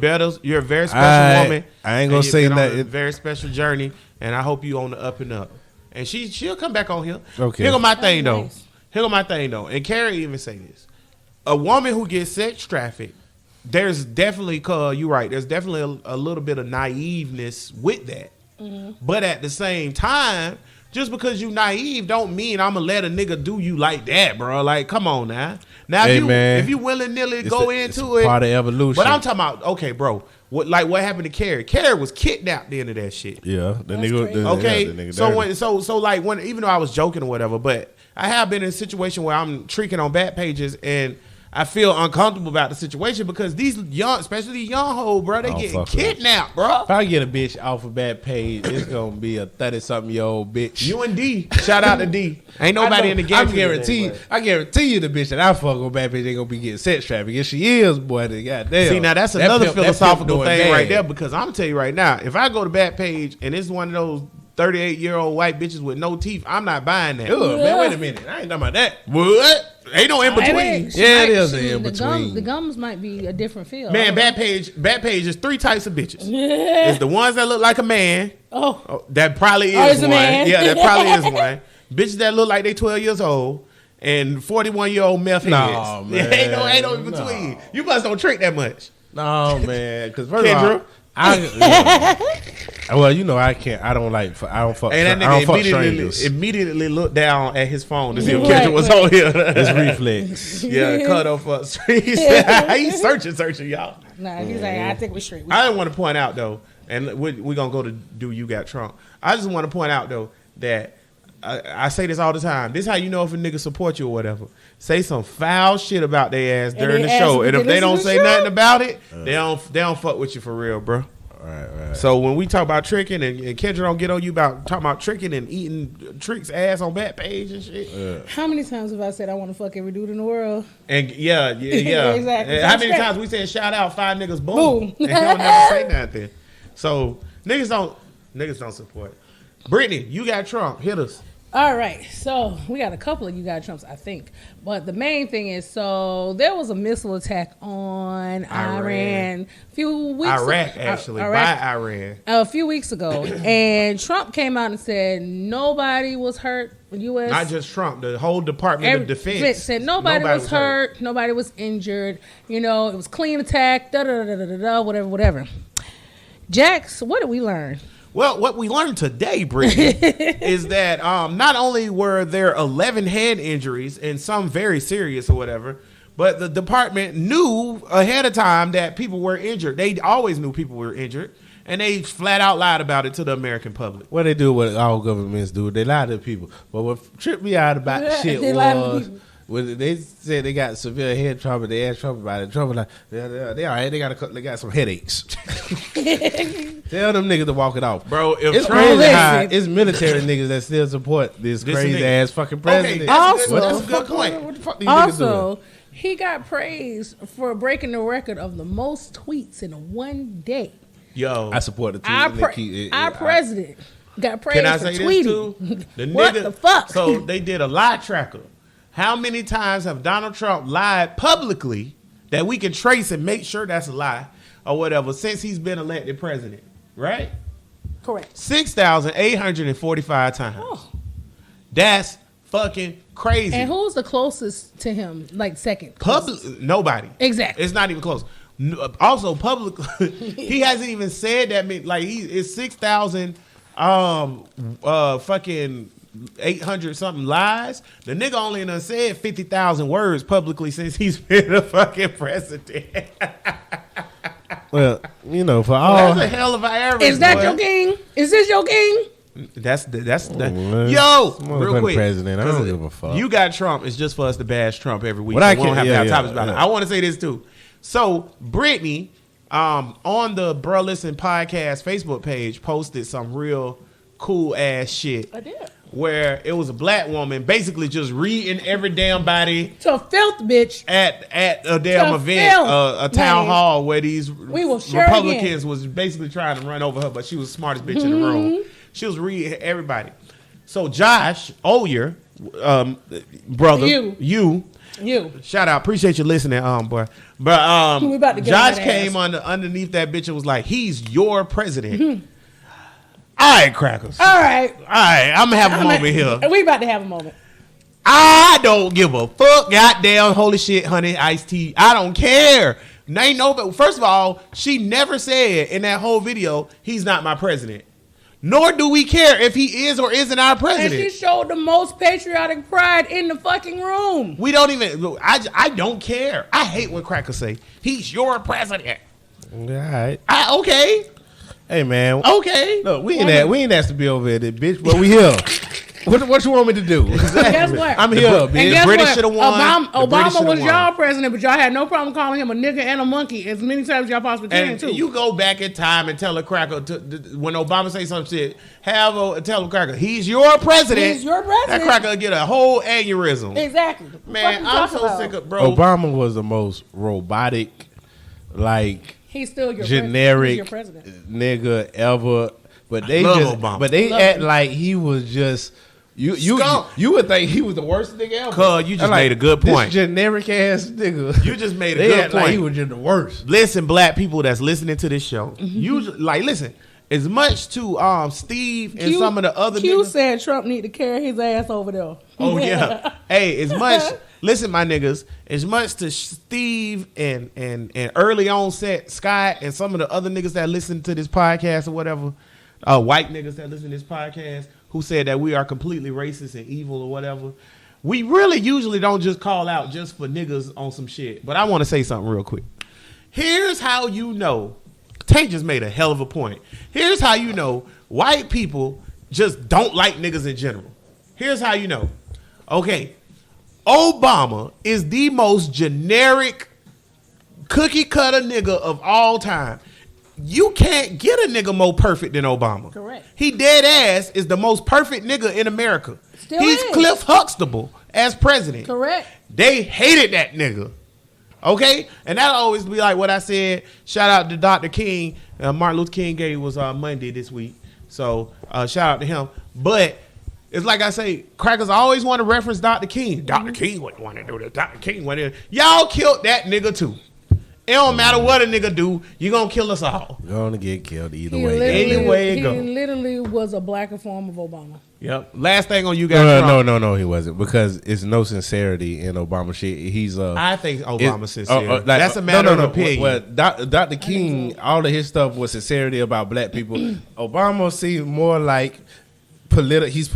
very special woman. I ain't gonna and you've say been on nothing. a very special journey, and I hope you on the up and up. And she'll come back on here. Okay. Here go my thing That's though. nice. Here go my thing though. And Carrie even say this: a woman who gets sex trafficked, there's definitely, you're right. There's definitely a little bit of naiveness with that. But at the same time, just because you naive don't mean I'm gonna let a nigga do you like that, bro. Like, come on now. Now, Hey, man. if you willy nilly It's go it's into it, part of evolution. but I'm talking about, okay, bro. What happened to Carrie? Carrie was kidnapped at the end of that shit. Yeah, the That's nigga. crazy. Okay, the nigga so dirty. when even though I was joking or whatever, but I have been in a situation where I'm tricking on Backpages and I feel uncomfortable about the situation because these young, especially young hoes, bro, they Oh, getting fuck with kidnapped, bro. If I get a bitch off of Backpage, it's gonna be a 30-something-year-old bitch. You and D, shout out to D. Ain't nobody in the game. I guarantee you, the bitch that I fuck on Backpage ain't gonna be getting sex trafficked. If she is, boy, then goddamn. See, now that's That another pimp- that philosophical pimp doing thing right bad. there because I'm gonna tell you right now, if I go to Backpage and it's one of those 38-year-old white bitches with no teeth, I'm not buying that. Ugh, man, wait a minute. I ain't talking about that. What? Ain't no in between. Yeah, it is an in-between. The gums might be a different feel. Man, I don't know. Backpage is 3 types of bitches. It's the ones that look like a man. Oh, That probably Oh, is it's a one. man. Yeah, that probably is one. Bitches that look like they 12 years old and 41-year-old meth heads. Nah, man. Ain't no in between. Nah. You must don't trick that much. No, man, because first of Kendra? all, well, you know, I can't. I don't fuck. And that I don't nigga fuck strangers. immediately looked down at his phone to see if Right, Kendra was right. on here. It's reflex. Yeah, cut off us. He's searching, y'all. nah, he's like, I think we're straight. I didn't want to point out though, and we're gonna go to do you got Trump. I just want to point out though that I say this all the time. This how you know if a nigga support you or whatever. Say some foul shit about their ass during the they show, ask and if if they they don't listen to say the nothing show? about it, they don't fuck with you for real, bro. Right. So when we talk about tricking and Kendra don't get on you about talking about tricking and eating tricks ass on Backpage and shit. How many times have I said I want to fuck every dude in the world? And yeah. Exactly. And how many Straight. times we said shout out 5 niggas boom, Boom. and he don't never say nothing. So niggas don't support. Brittany, you got Trump. Hit us. All right, so we got a couple of you got Trumps, I think, but the main thing is, so there was a missile attack on Iran a few weeks Iraq, actually, by Iran. A few weeks ago, and Trump came out and said nobody was hurt. U.S. Not just Trump, the whole Department of Defense said nobody was hurt, nobody was injured. You know, it was clean attack. Whatever. Jax, what did we learn? Well, what we learned today, Brittany, is that not only were there 11 head injuries and some very serious or whatever, but the department knew ahead of time that people were injured. They always knew people were injured, and they flat out lied about it to the American public. What they do, what all governments do, they lie to people. But what tripped me out about the shit was when they said they got severe head trauma. They asked Trump about it. Trump was like, they all right. They got some headaches. Tell them niggas to walk it off, bro. If it's Trump, crazy how it's military niggas that still support this crazy ass fucking president. Okay, that's a good point. What the fuck these niggas doing? He got praised for breaking the record of the most tweets in one day. Yo, I support the tweet. Our president got praised can I for say tweeting. This too? What the fuck? So they did a lie tracker. How many times have Donald Trump lied publicly that we can trace and make sure that's a lie or whatever since he's been elected president? Right? Correct. 6,845 times. Oh. That's fucking crazy. And who's the closest to him? Like second? Nobody. Exactly. It's not even close. Also, publicly, he hasn't even said that. Like it's 6,000 fucking 800 something lies. The nigga only done said 50,000 words publicly since he's been a fucking president. Well, you know, for all that's a hell of an average. Is that your king? Is this your king? That's man. Yo, real quick. President, I don't give a fuck. You got Trump. It's just for us to bash Trump every week. What So I we don't can- have to yeah, have yeah, topics about it. yeah. I want to say this too. So Brittany, on the Bruh Listen podcast Facebook page, posted some real cool ass shit. I did. Where it was a black woman basically just reading every damn body So filth, bitch. at a damn To event, filth, a town man. hall where these will sure Republicans was basically trying to run over her, but she was the smartest bitch in the room. She was reading everybody. So Josh Oyer, brother, You. shout out, appreciate you listening, boy. But We about to get Josh on that came ass. underneath that bitch and was like, "He's your president." All right, crackers. All right. I'm gonna have a moment here. We about to have a moment. I don't give a fuck. Goddamn, holy shit, honey, iced tea. I don't care. Ain't no, but first of all, she never said in that whole video, he's not my president. Nor do we care if he is or isn't our And president. she showed the most patriotic pride in the fucking room. We don't even, I don't care. I hate when crackers say, he's your president. All right. Okay. Hey, man. Okay. Look, we ain't asked to be over here, bitch, but we here. What you want me to do? And guess what? I'm here, bitch. And guess British what? shoulda won. The British Obama shoulda was won. y'all president, but y'all had no problem calling him a nigga and a monkey as many times as y'all possibly can, And too. you go back in time and tell a cracker, when Obama say some shit, tell a cracker, he's your president. He's your president. That cracker will get a whole aneurysm. Exactly. Man, I'm so sick of, bro. Obama was the most robotic, like, He's still your generic president. He's your president. nigga ever. But they love just, Obama. but they Love act him. like he was just. You Skunk. would think he was the worst nigga ever. Cuz, you just I'm like, made a good point. This generic ass nigga. You just made a They good act like point. he was just the worst. Listen, black people that's listening to this show, listen, as much to Steve and some of the other Q niggas. said Trump need to carry his ass over there. Oh yeah. Hey, as much listen, my niggas, as much to Steve and early on set Scott and some of the other niggas that listen to this podcast or whatever, white niggas that listen to this podcast who said that we are completely racist and evil or whatever. We really usually don't just call out just for niggas on some shit. But I want to say something real quick. Here's how you know. Tank just made a hell of a point. Here's how you know white people just don't like niggas in general. Here's how you know. Okay, Obama is the most generic cookie cutter nigga of all time. You can't get a nigga more perfect than Obama. Correct. He dead ass is the most perfect nigga in America. Still He's is. Cliff Huxtable as president. Correct. They hated that nigga. Okay? And that'll always be like what I said. Shout out to Dr. King. Martin Luther King Day was Monday this week. So shout out to him. But It's like I say, crackers always want to reference Dr. King. Dr. King wouldn't want to do this. Dr. King wouldn't. Y'all killed that nigga too. It don't matter what a nigga do, you gonna kill us all. You're gonna get killed either He way. literally- Any way it go. He literally was a blacker form of Obama. Yep. Last thing on you guys. No, he wasn't, because it's no sincerity in Obama shit. He's I think Obama's sincere. That's a matter of opinion. Well, Dr. King, all of his stuff was sincerity about black people. Obama seemed more like he's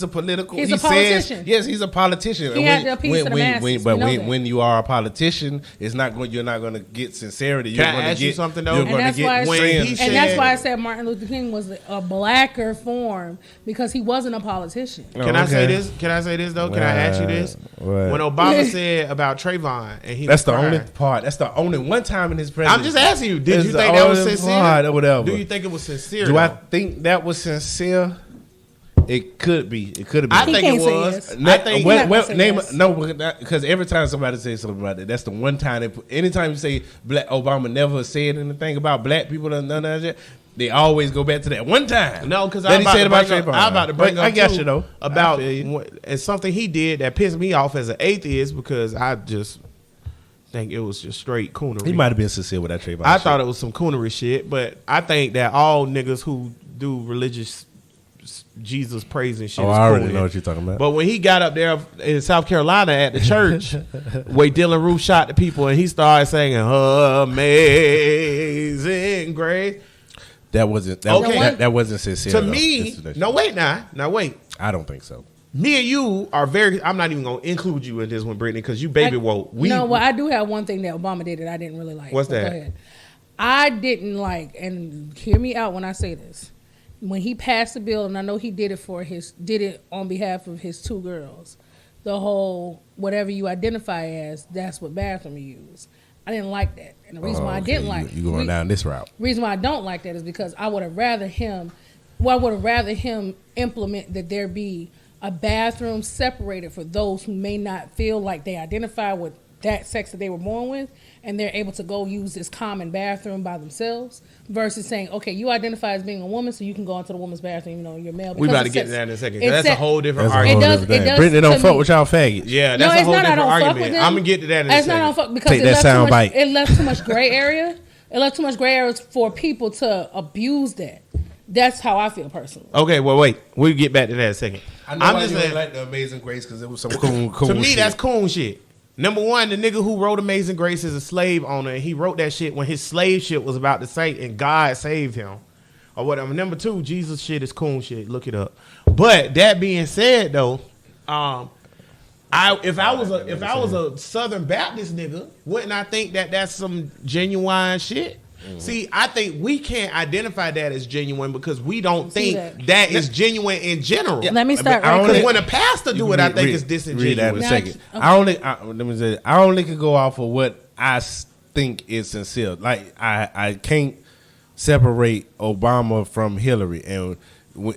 a political. He's a He politician. says, yes, he's a politician. He had to appease to the masses. But We know that. when you are a politician, you're not going to get sincerity. Can You're I gonna ask you get something, though? You're And going to that's why get when trends. he And said- that's why I said Martin Luther King was a blacker form, because he wasn't a politician. Can I say okay. this? Can I say this though? Can I ask you this? What? When Obama said about Trayvon, and he That's was the crying, only part. That's the only one time in his presidency. I'm just asking you. Did It's you the think that was only sincere? part or whatever. Do you think it was sincere? Do I though? think that was sincere? It could be. It could have been. I think can't it say was. yes. I think He's not gonna say yes. Because every time somebody says something about it, that's the one time. Anytime you say Black Obama never said anything about black people and none of that, they always go back to that one time. No, because that I'm he about said to about bring up. Trayvon. I'm about to bring But up. I got too, you though about I feel you. and something he did that pissed me off as an atheist, because I just think it was just straight coonery. He might have been sincere with that Trayvon. I shit. thought it was some coonery shit, but I think that all niggas who do religious Jesus praising shit. Oh, is I already cool. know what you're talking about. But when he got up there in South Carolina at the church, where Dylan Roof shot the people, and he started singing "Amazing Grace," that wasn't. Okay. That wasn't sincere. to though. me, That's- no wait now wait. I don't think so. Me and you are very. I'm not even gonna include you in this one, Brittany, because you baby woke. I do have one thing that Obama did that I didn't really like. What's But that? Go ahead. I didn't like, and hear me out when I say this. When he passed the bill, and I know he did it on behalf of his two girls. The whole whatever you identify as, that's what bathroom you use. I didn't like that, and the reason why I didn't like you going down this route. reason why I don't like that is because I would have rather him. Well, I would have rather him implement that there be a bathroom separated for those who may not feel like they identify with that sex that they were born with, and they're able to go use this common bathroom by themselves, versus saying, okay, you identify as being a woman, so you can go into the woman's bathroom, you're male. We because about to it's get to sex. that in a second. 'Cause It's that's a sex. whole different That's a argument. whole does- different it thing. does Brittany don't to fuck me. with y'all faggots. Yeah, No, that's a it's whole not. I different don't fuck with argument. them. I'm gonna get to that in a It's not second. on fuck because Take it that left too sound much. bite. It left too much gray area. It left too much gray areas for people to abuse that. That's how I feel personally. Okay, well, wait. We'll get back to that in a second. I know I'm why just you saying. don't like the Amazing Grace, because it was some cool To me, shit. that's coon shit. Number one, the nigga who wrote Amazing Grace is a slave owner, and he wrote that shit when his slave shit was about to say, and God saved him, or whatever. Number two, Jesus shit is coon shit. Look it up. But that being said, though, if I was a Southern Baptist nigga, wouldn't I think that that's some genuine shit? See, I think we can't identify that as genuine because we don't See think that is genuine in general. Let me start I right only- Because quick. when a pastor do it, I think it's disingenuous. Read that in a Now, second. okay. Let me say, I only can go off of what I think is sincere. Like I can't separate Obama from Hillary, and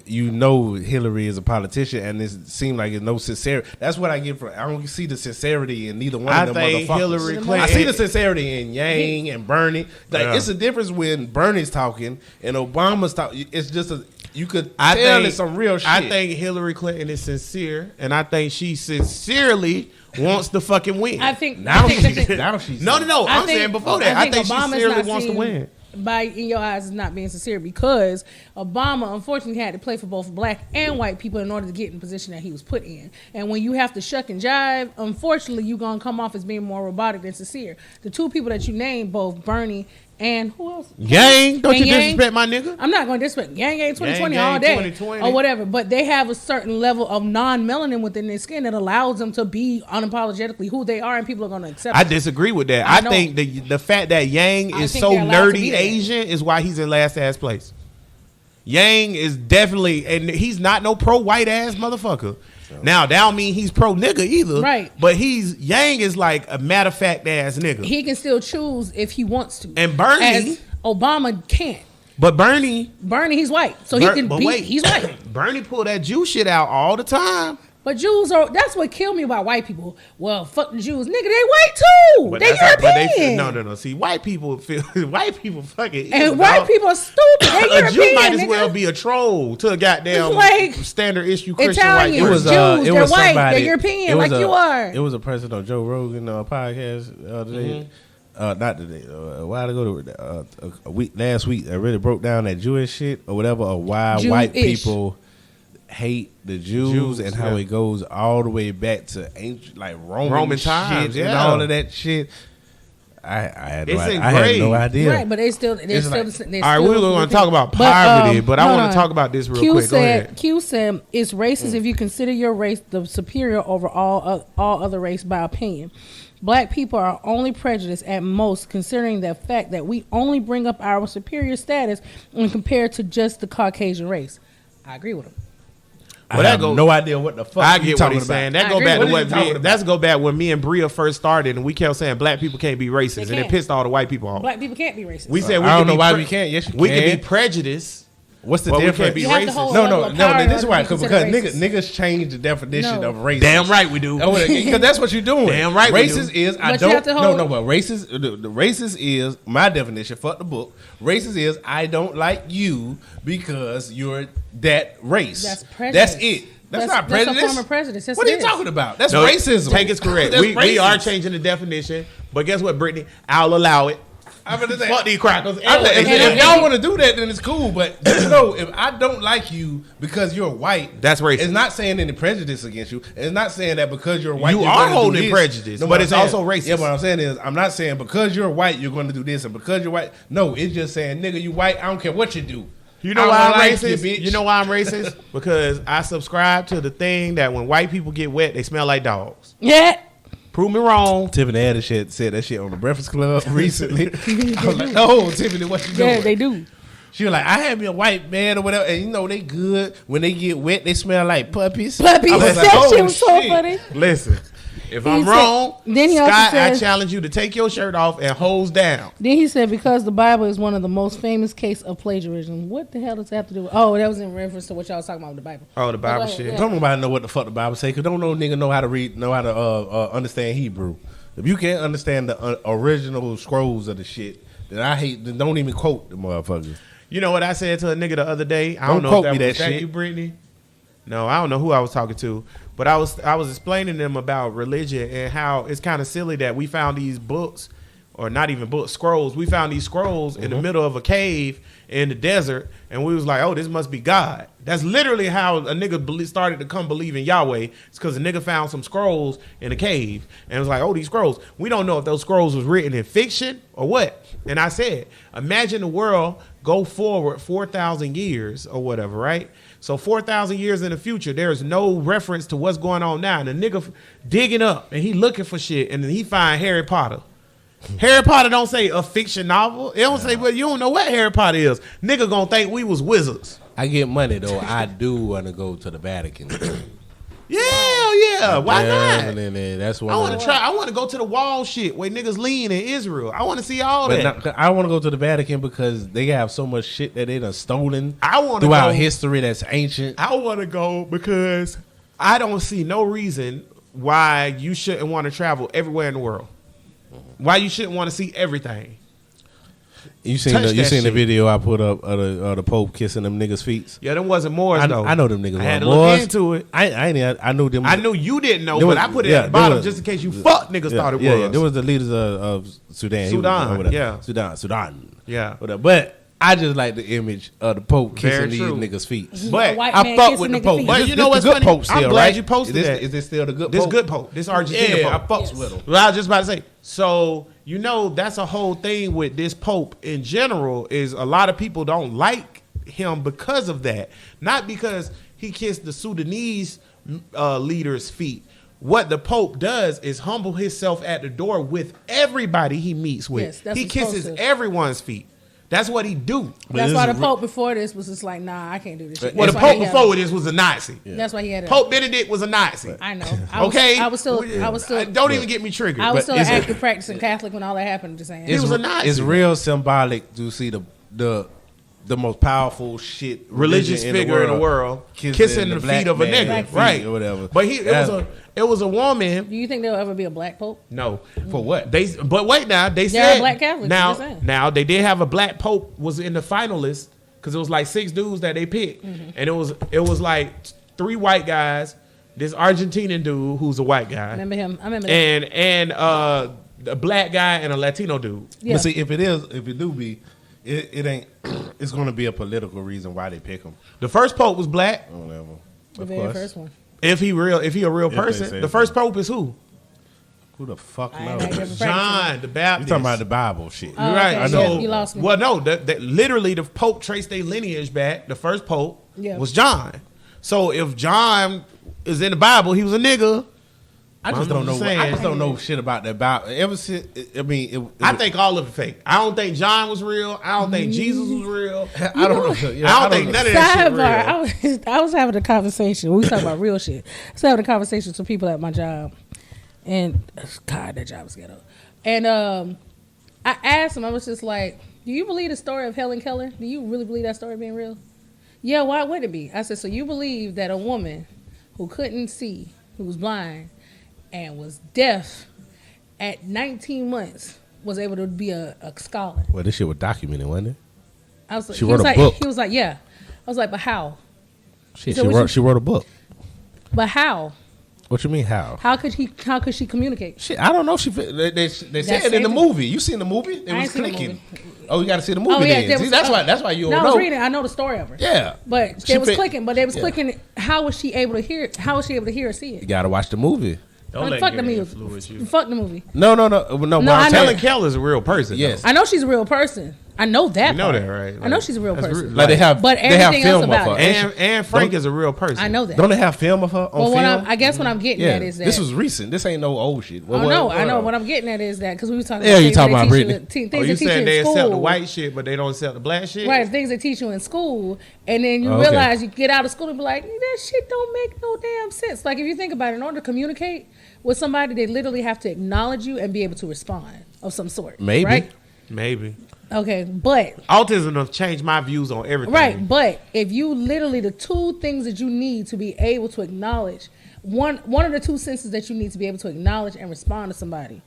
Hillary is a politician, and it seems like it's no sincerity. That's what I get from. I don't see the sincerity in neither one I of them think motherfuckers. Hillary Clinton- I see the sincerity in Yang and Bernie. Like Yeah. it's a difference when Bernie's talking and Obama's talking. It's just you could I tell think it's some real shit. I think Hillary Clinton is sincere, and I think she sincerely wants to fucking win. I think now I think she's that the- now she's no. I I'm think- saying before that, I think she Obama's sincerely not wants to seen win. By in your eyes is not being sincere, because Obama unfortunately had to play for both black and white people in order to get in the position that he was put in. And when you have to shuck and jive, unfortunately you're gonna come off as being more robotic than sincere. The two people that you named, both Bernie and who else? Yang, don't And you Yang. disrespect my nigga? I'm not going to disrespect Yang 2020 Yang all day 2020. or whatever, but they have a certain level of non-melanin within their skin that allows them to be unapologetically who they are, and people are going to accept I it. disagree with that. I I know. think the fact that Yang I is think so they're allowed to be nerdy there. Asian is why he's in last ass place. Yang is definitely, and he's not no pro white ass motherfucker. Now that don't mean he's pro nigga either, Right. But Yang is like a matter of fact ass nigga. He can still choose if he wants to. And Bernie- as Obama can't. But Bernie, Bernie, he's white, so he can but be. wait, He's white. Bernie pull that Jew shit out all the time. But Jews are. That's what killed me about white people. Well, fuck the Jews, nigga. They white too. But They that's European. not, no. See, white people feel white people fucking. And white people are stupid. They A European. Jew might as nigga. well be a troll to a goddamn Like standard issue Christian Italian. white It was, person. Jews, they're white, they're European, like you are. It was a person on Joe Rogan podcast the other day. Not today. A while ago, last week, I really broke down that Jewish shit or whatever, or why white people hate the Jews and how it goes all the way back to ancient, like Roman times, and all of that shit. I had no idea. Right, but they're still. All right, we were going to talk about poverty, but I want to talk about this real quick. Go ahead. Q said it's racist if you consider your race the superior over all other race by opinion. Black people are only prejudiced at most, considering the fact that we only bring up our superior status when compared to just the Caucasian race. I agree with him. Well, I have no idea what the fuck I you get what talking he's about. saying. That go back to that's go back when me and Bria first started, and we kept saying black people can't be racist, and it pissed all the white people off. Black people can't be racist. We said I don't know why we can't. Yes, you we can. can be prejudiced. What's the But we difference? can't be You have to racist. hold No, level no, of no. power This is to why, be because considered racist. niggas change the definition No. of racist. Damn right we do. Because that's what you're doing. Damn right we Racist do. is I But you have don't. to No, hold- no. But racist. The racist is my definition. Fuck the book. Racist is I don't like you because you're that race. That's prejudice. That's it. That's not prejudice. That's a form of prejudice. Yes, What it are you is. talking about? That's No, racism. Take it's correct. That's We racist. are changing the definition, but guess what, Brittany? I'll allow it. I'm gonna say, Fuck these crackers. if y'all want to do that, then it's cool. But just know, if I don't like you because you're white, That's racist. It's not saying any prejudice against you. It's not saying that because you're white, You you're are gonna do holding this. prejudice, No, but what it's I'm saying- also racist. Yeah, what I'm saying is, I'm not saying because you're white, you're going to do this, and because you're white, no, it's just saying, nigga, you white. I don't care what you do. You know I why I'm don't like racist? you, bitch. You know why I'm racist? Because I subscribe to the thing that when white people get wet, they smell like dogs. Yeah. Prove me wrong. Tiffany Haddish said that shit on the Breakfast Club recently. I was like, no, Tiffany, what you doing? Yeah, they do. She was like, I had me a white man or whatever, and you know they good. When they get wet, they smell like puppies. Puppies. I was That like, oh, shit was so shit. funny. Listen, if He I'm said- wrong, then he also Scott, I says- challenge you to take your shirt off and hose down. Then he said, because the Bible is one of the most famous case of plagiarism. What the hell does that have to do with? Oh, that was in reference to what y'all was talking about with the Bible. Oh, the Bible Go ahead, shit. yeah. Don't nobody know what the fuck the Bible say, because don't no nigga know how to read, know how to understand Hebrew. If you can't understand the original scrolls of the shit, then I hate. Then don't even quote the motherfuckers. You know what I said to a nigga the other day? I Don't don't know quote if me that was that shit. you, Brittany. No, I don't know who I was talking to, but I was explaining to them about religion and how it's kind of silly that we found these books, or not even books, scrolls. We found these scrolls in the middle of a cave in the desert, and we was like, oh, this must be God. That's literally how a nigga started to come believe in Yahweh. It's because a nigga found some scrolls in a cave and was like, oh, these scrolls. We don't know if those scrolls was written in fiction or what. And I said, imagine the world go forward 4,000 years or whatever, right? So 4,000 years in the future, there's no reference to what's going on now. And the nigga digging up and he looking for shit, and then he find Harry Potter. Harry Potter don't say a fiction novel. It don't say, well, you don't know what Harry Potter is. Nigga gonna think we was wizards. I get money though. I do want to go to the Vatican. Yeah. Why not? That's one. I want to try. I want to go to the wall shit where niggas lean in Israel. I want to see all But that. I want to go to the Vatican because they have so much shit that they done stolen I want to throughout go. history that's ancient. I want to go because I don't see no reason why you shouldn't want to travel everywhere in the world. Why you shouldn't want to see everything. You seen Touch the that shit. video I put up of the Pope kissing them niggas' feet? Yeah, them wasn't Moors though. I know them niggas. I had to weren't look Moors. into it. I knew them. I knew you didn't know, There but was- I put it yeah, at the bottom there was- just in case you fuck niggas thought it was. Yeah, there was the leaders of Sudan. He was- Sudan, or whatever. yeah. Sudan. Yeah. Whatever. But I just like the image of the Pope kissing Very these true. niggas' feet. But A white I man fuck kissing with the nigga Pope. feet. But This- you know this what's the good funny? Pope still, I'm glad right? you posted that. Is this still the good This Pope? good Pope. This Argentina Yeah, I Pope. fucks with him. Well, I was just about to say. So you know that's a whole thing with this Pope in general is a lot of people don't like him because of that, not because he kissed the Sudanese leader's feet. What the Pope does is humble himself at the door with everybody he meets with. Yes, that's He what he's kisses supposed to. everyone's feet. That's what he do. That's this why the is Pope before this was just like, nah, I can't do this shit. Well, the That's why Pope he had before a- this was a Nazi. That's why he had it. Pope Benedict was a Nazi. I know. Okay. I was still. Don't even get me triggered. I was but still is an it- active practicing Catholic when all that happened. Just saying. He was a Nazi. It's real symbolic to see the the most powerful shit religious figure in the world kissing the feet of a nigga, right? Or whatever. But it was a woman. Do you think there'll ever be a black pope? No, for what? But wait now, they There are said black Catholics, just saying. now they did have a black pope was in the finalists because it was like 6 dudes that they picked, and it was like 3 white guys, this Argentinian dude who's a white guy, Remember him? I remember that. and a black guy and a Latino dude. Yeah. But see, if it do be, it ain't. It's going to be a political reason why they pick him. The first pope was black. Whatever. The Of very course. first one. If he a real they person, say the so. first pope is who? Who the fuck I knows? ain't never John the You Baptist. talking about the Bible shit? Oh, Right. okay. So, You lost me. Well, no, that literally the Pope traced their lineage back. The first Pope was John. So if John is in the Bible, he was a nigga. I just don't know. I just don't know shit about that Bible. Ever since, I mean, I think all of it fake. I don't think John was real. I don't think Jesus was real. I don't know. Yeah, I don't think none of that shit real. I was having a conversation. We was talking about real shit. I was having a conversation with some people at my job. And, God, that job was ghetto. And I asked him, I was just like, do you believe the story of Helen Keller? Do you really believe that story being real? Yeah, why would it be? I said, so you believe that a woman who couldn't see, who was blind, and was deaf at 19 months was able to be a scholar? Well, this shit was documented, wasn't it? I was like, She wrote a book. He was like, yeah. I was like, but how? Shit, So she wrote a book. But how? What you mean how? How could she communicate? Shit, I don't know. They said it in the movie. You seen the movie? It I was ain't seen the clicking. movie. Oh, you got to see the movie. Oh, yeah, then. there See, was- that's why you don't No, I know. was reading. I know the story of her. Yeah, But She they was fit- clicking. But they was yeah. clicking. How was she able to hear? How was she able to hear or see You it? got to watch the movie. Don't let Fuck the Gary movie. influence you. Fuck the movie. No. No, But I'm I know. saying- Helen Keller's a real person. Yes. I know she's a real person. I know that. You know part. that, right? I know she's a real That's person. Like they have, But they have everything film else about of her. it. And Frank is a real person. I know that. Don't they have film of her on Well, film? I guess what I'm getting yeah, at is that this was recent. This ain't no old shit. I know. What I'm getting at is that because we were talking. Yeah, about you things talking they about teach you Brittany. in- things Oh, they you teach saying you they in accept the school. white shit, but they don't accept the black shit? Right, things they teach you in school, and then you Oh, okay. realize you get out of school and be like, that shit don't make no damn sense. Like if you think about it, in order to communicate with somebody, they literally have to acknowledge you and be able to respond of some sort. Maybe. Right? Maybe. Okay, but Autism have changed my views on everything. right, but if you literally the 2 things that you need to be able to acknowledge, one of the 2 senses that you need to be able to acknowledge and respond to somebody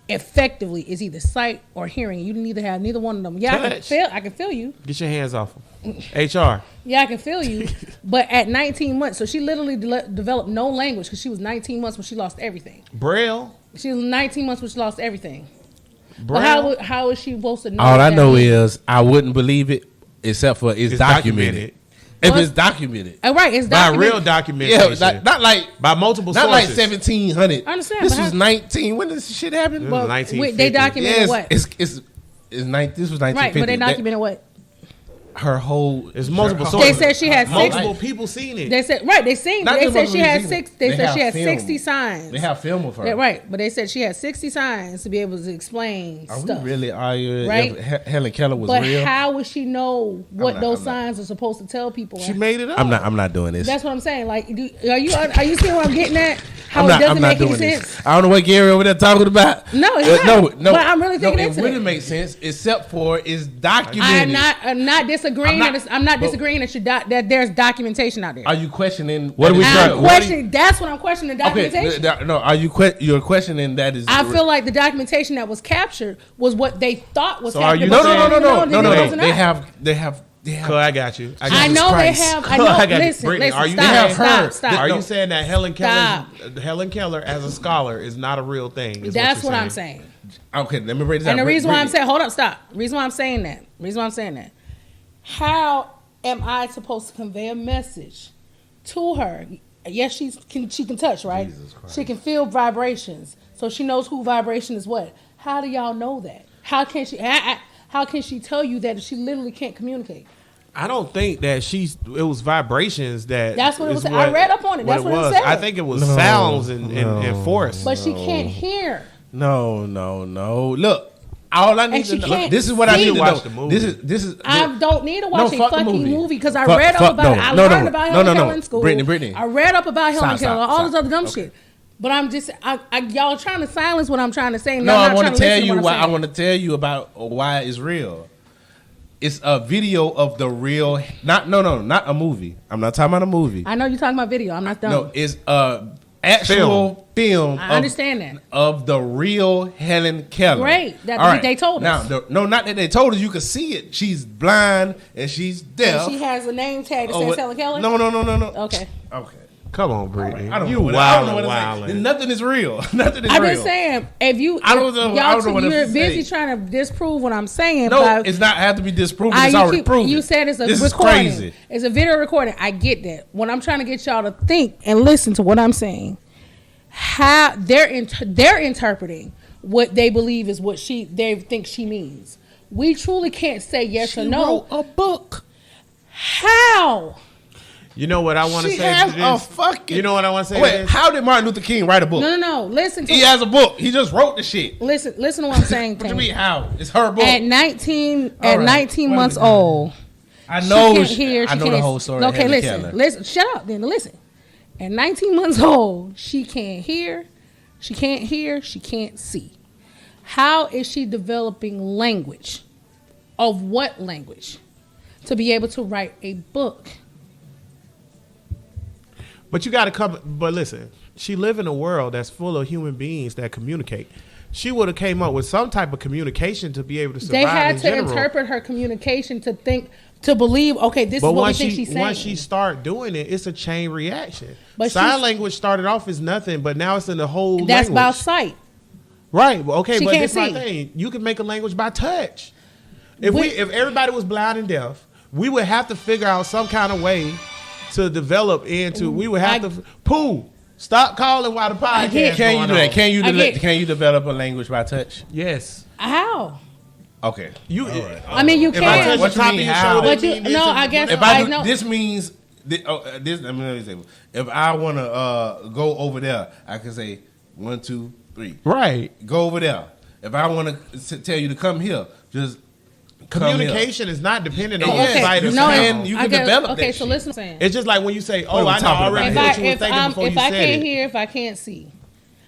effectively is either sight or hearing. You need to have neither one of them. Yeah, Touch. I can feel you. Get your hands off them. HR. Yeah, I can feel you. But at 19 months, so she literally developed no language because she was 19 months when she lost everything. Braille. She was 19 months when she lost everything. Braille. But how is she supposed to know? All I that? know is I wouldn't believe it except for it's documented. If What? it's documented. Oh, right, it's By documented. real documentation. Yeah, not like by multiple not like sources. 1700. I understand, This but was how- 19. When did this shit happen? Well, Well, 1950. they documented Yes, what? it's this was 1950. Right, but they documented what? her whole. It's multiple her- sources. They said she had multiple six. people seen it. They said right. They seen. Not They just said she had multiple 6. They they said have she had film. 60 signs. They have film of her. Yeah, right, but they said she had 60 signs to be able to explain Are stuff. we really arguing Right? if Helen Keller was But real? how would she know what I'm those not. signs are supposed to tell people? She made it up. I'm not doing this. That's what I'm saying. Like, are you seeing what I'm getting at? How I'm it doesn't not make any doing sense. this. I don't know what Gary over there talking about. No, it's not. No. But I'm really thinking no, into it wouldn't it. make sense except for it's documented. I'm not disagreeing. I'm not- but- disagreeing that there's documentation out there. Are you questioning? What are we that trying- is- I'm what are you- questioning. That's what I'm questioning. The documentation. Okay, no. Are you you're questioning that is? I feel like the documentation that was captured was what they thought was So are happening. you but no. they didn't know that it was They not. have. Cuz I got you. I Jesus know Christ. they have. I Cuz know. I got you. Listen, Brittany, listen. are you Stop. They have her. Stop. Are No. you saying that Helen Keller as a scholar is not a real thing? is That's you're what I'm saying. Okay, let me break this down. And the reason why I'm Brittany. saying, hold up, stop. Reason why I'm saying that. How am I supposed to convey a message to her? Yes, she can touch, right? Jesus Christ. She can feel vibrations, so she knows who vibration is what. How do y'all know that? How can she? How can she tell you that if she literally can't communicate? I don't think that it was vibrations that. That's what it is was. I read up on it. That's what it said. I think it was No, sounds and force. But she can't hear. No. Look, all I need And to she know. can't This is what I see. need to Watch know. the movie. This is. I don't need to watch a fuck the fucking movie. movie because I Fuck- read up fuck- about it. no, I no, learned no, about no, Helen no, no. Keller in school. Brittany. I read up about Helen Stop, Keller, all this stop. other dumb Okay. shit. But I'm just, y'all trying to silence what I'm trying to say. No, I want to tell you what why. I want to tell you about why it's real. It's a video of the real. Not a movie. I'm not talking about a movie. I know you're talking about video. I'm not done. No, it's a actual film. I understand that. Of the real Helen Keller. Great. That they told us. Now, no, not that they told us. You could see it. She's blind and she's deaf. And she has a name tag that says Helen Keller? No. Okay. Come on, Brittany. I don't You know wildin', wildin'. wildin'. Nothing is real. Nothing is I'm real. just saying, if you, I don't know what you're to busy say. trying to disprove what I'm saying. No, but it's not have to be disproven. It's already proven. You said it's a this recording. Is crazy. It's a video recording. I get that. What I'm trying to get y'all to think and listen to what I'm saying. How they're interpreting what they believe is what they think she means. We truly can't say yes or no. She wrote a book. How? You know what I want to She say has to this? a fucking. You know what I want to say? Wait, to this? how did Martin Luther King write a book? No. Listen to He has a book. He just wrote the shit. Listen to what I'm saying. What do you Tammy. mean how? It's her book. At 19 All right. 19 Wait a months minute. old. I know. She can't hear. I know the whole story. Okay, of listen. Keller. Listen. Shut up. Then listen. At 19 months old, she can't hear. She can't hear. She can't see. How is she developing language? Of what language? To be able to write a book. But you got to come. But listen, she live in a world that's full of human beings that communicate. She would have came up with some type of communication to be able to survive. They had in to general. interpret her communication to think, to believe. Okay, this But is what we once think she's saying. once she start doing it, it's a chain reaction. But sign she's- language started off as nothing, but now it's in the whole. That's language. about sight. Right. Well, okay, She but can't this is my see. thing. You can make a language by touch. If We- if everybody was blind and deaf, we would have to figure out some kind of way to develop into. We would have to. Pooh, stop calling while the podcast. get- Can you going do that? on. Can you develop a language by touch? Yes. How? Okay. You. I mean, you If I touch can. the What you top mean, of your how? shoulder, But you- it means no, it's- I guess- If I do, know. this means this. Let me say. If I want to go over there, I can say 1, 2, 3. Right. Go over there. If I want to tell you to come here, just come here. Communication is not dependent on Yes, sight or you sound. can- you I guess- develop okay, that so shit. listen, saying. It's just like when you say, What "Oh, are we I talking already about know here? what you were thinking before you if I said can't it." hear, if I can't see,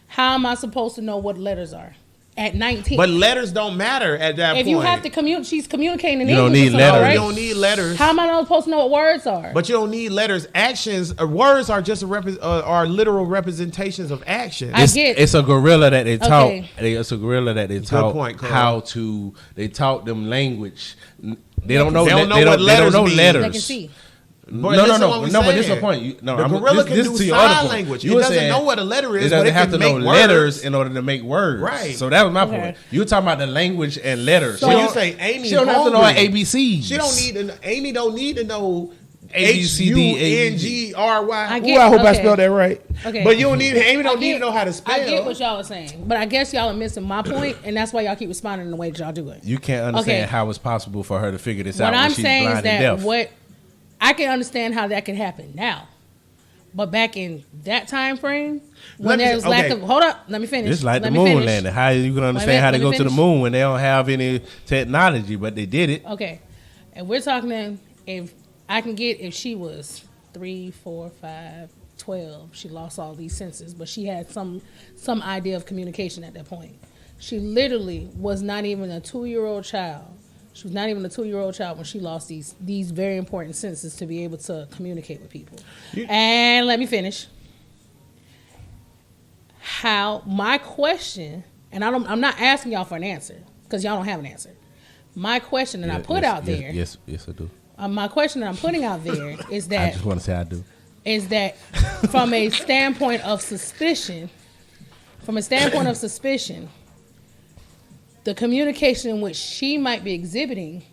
how am I supposed to know what letters are at 19? But letters don't matter at that if point. you have to communicate, she's communicating in You don't English. need or something, letters. right? You don't need letters. How am I not supposed to know what words are? But you don't need letters. Actions, words are just are literal representations of action. I get- It's a gorilla that they taught. Okay. It's a gorilla that they taught point, Carl. how to. They taught them language. They don't know. They don't know they what don't letters know mean. letters. They can see. But No. listen to what we But this is the saying. point. The gorilla can do to your sign other point. language. You It were doesn't saying know what a letter is, It but doesn't it have can to know make letters words. in order to make words. Right. So that was my Okay. point. You were talking about the language and letters. So- When She you don't- say Amy, she don't have to know hungry, ABCs. She don't need. Amy don't need to know A, B, C, D, A, B, HUNGRY. I Ooh, get- I hope I okay. spelled that right. Okay. But you don't need. Amy don't I need get- to know how to spell. I get what y'all are saying, but I guess y'all are missing my point, and that's why y'all keep responding in the way that y'all do it. You can't understand Okay. how it's possible for her to figure this out What when I'm she's saying blind is and that deaf. what I can understand how that could happen now, but back in that time frame when Let me- there was lack okay. of hold up, let me finish. It's like Let the me moon finish. landing. How you can understand how let they me go to the finish. moon when they don't have any technology, but they did it. Okay, and we're talking then if I can get if she was 3, 4, 5, 12, she lost all these senses, but she had some idea of communication at that point. She literally was not even a 2-year-old child. She was not even a 2-year-old child when she lost these very important senses to be able to communicate with people. And let me finish. How my question, and I'm not asking y'all for an answer because y'all don't have an answer. My question that I put out there, Yes, I do. my question that I'm putting out there is I that just want to say I do. from a standpoint of suspicion, the communication in which she might be exhibiting,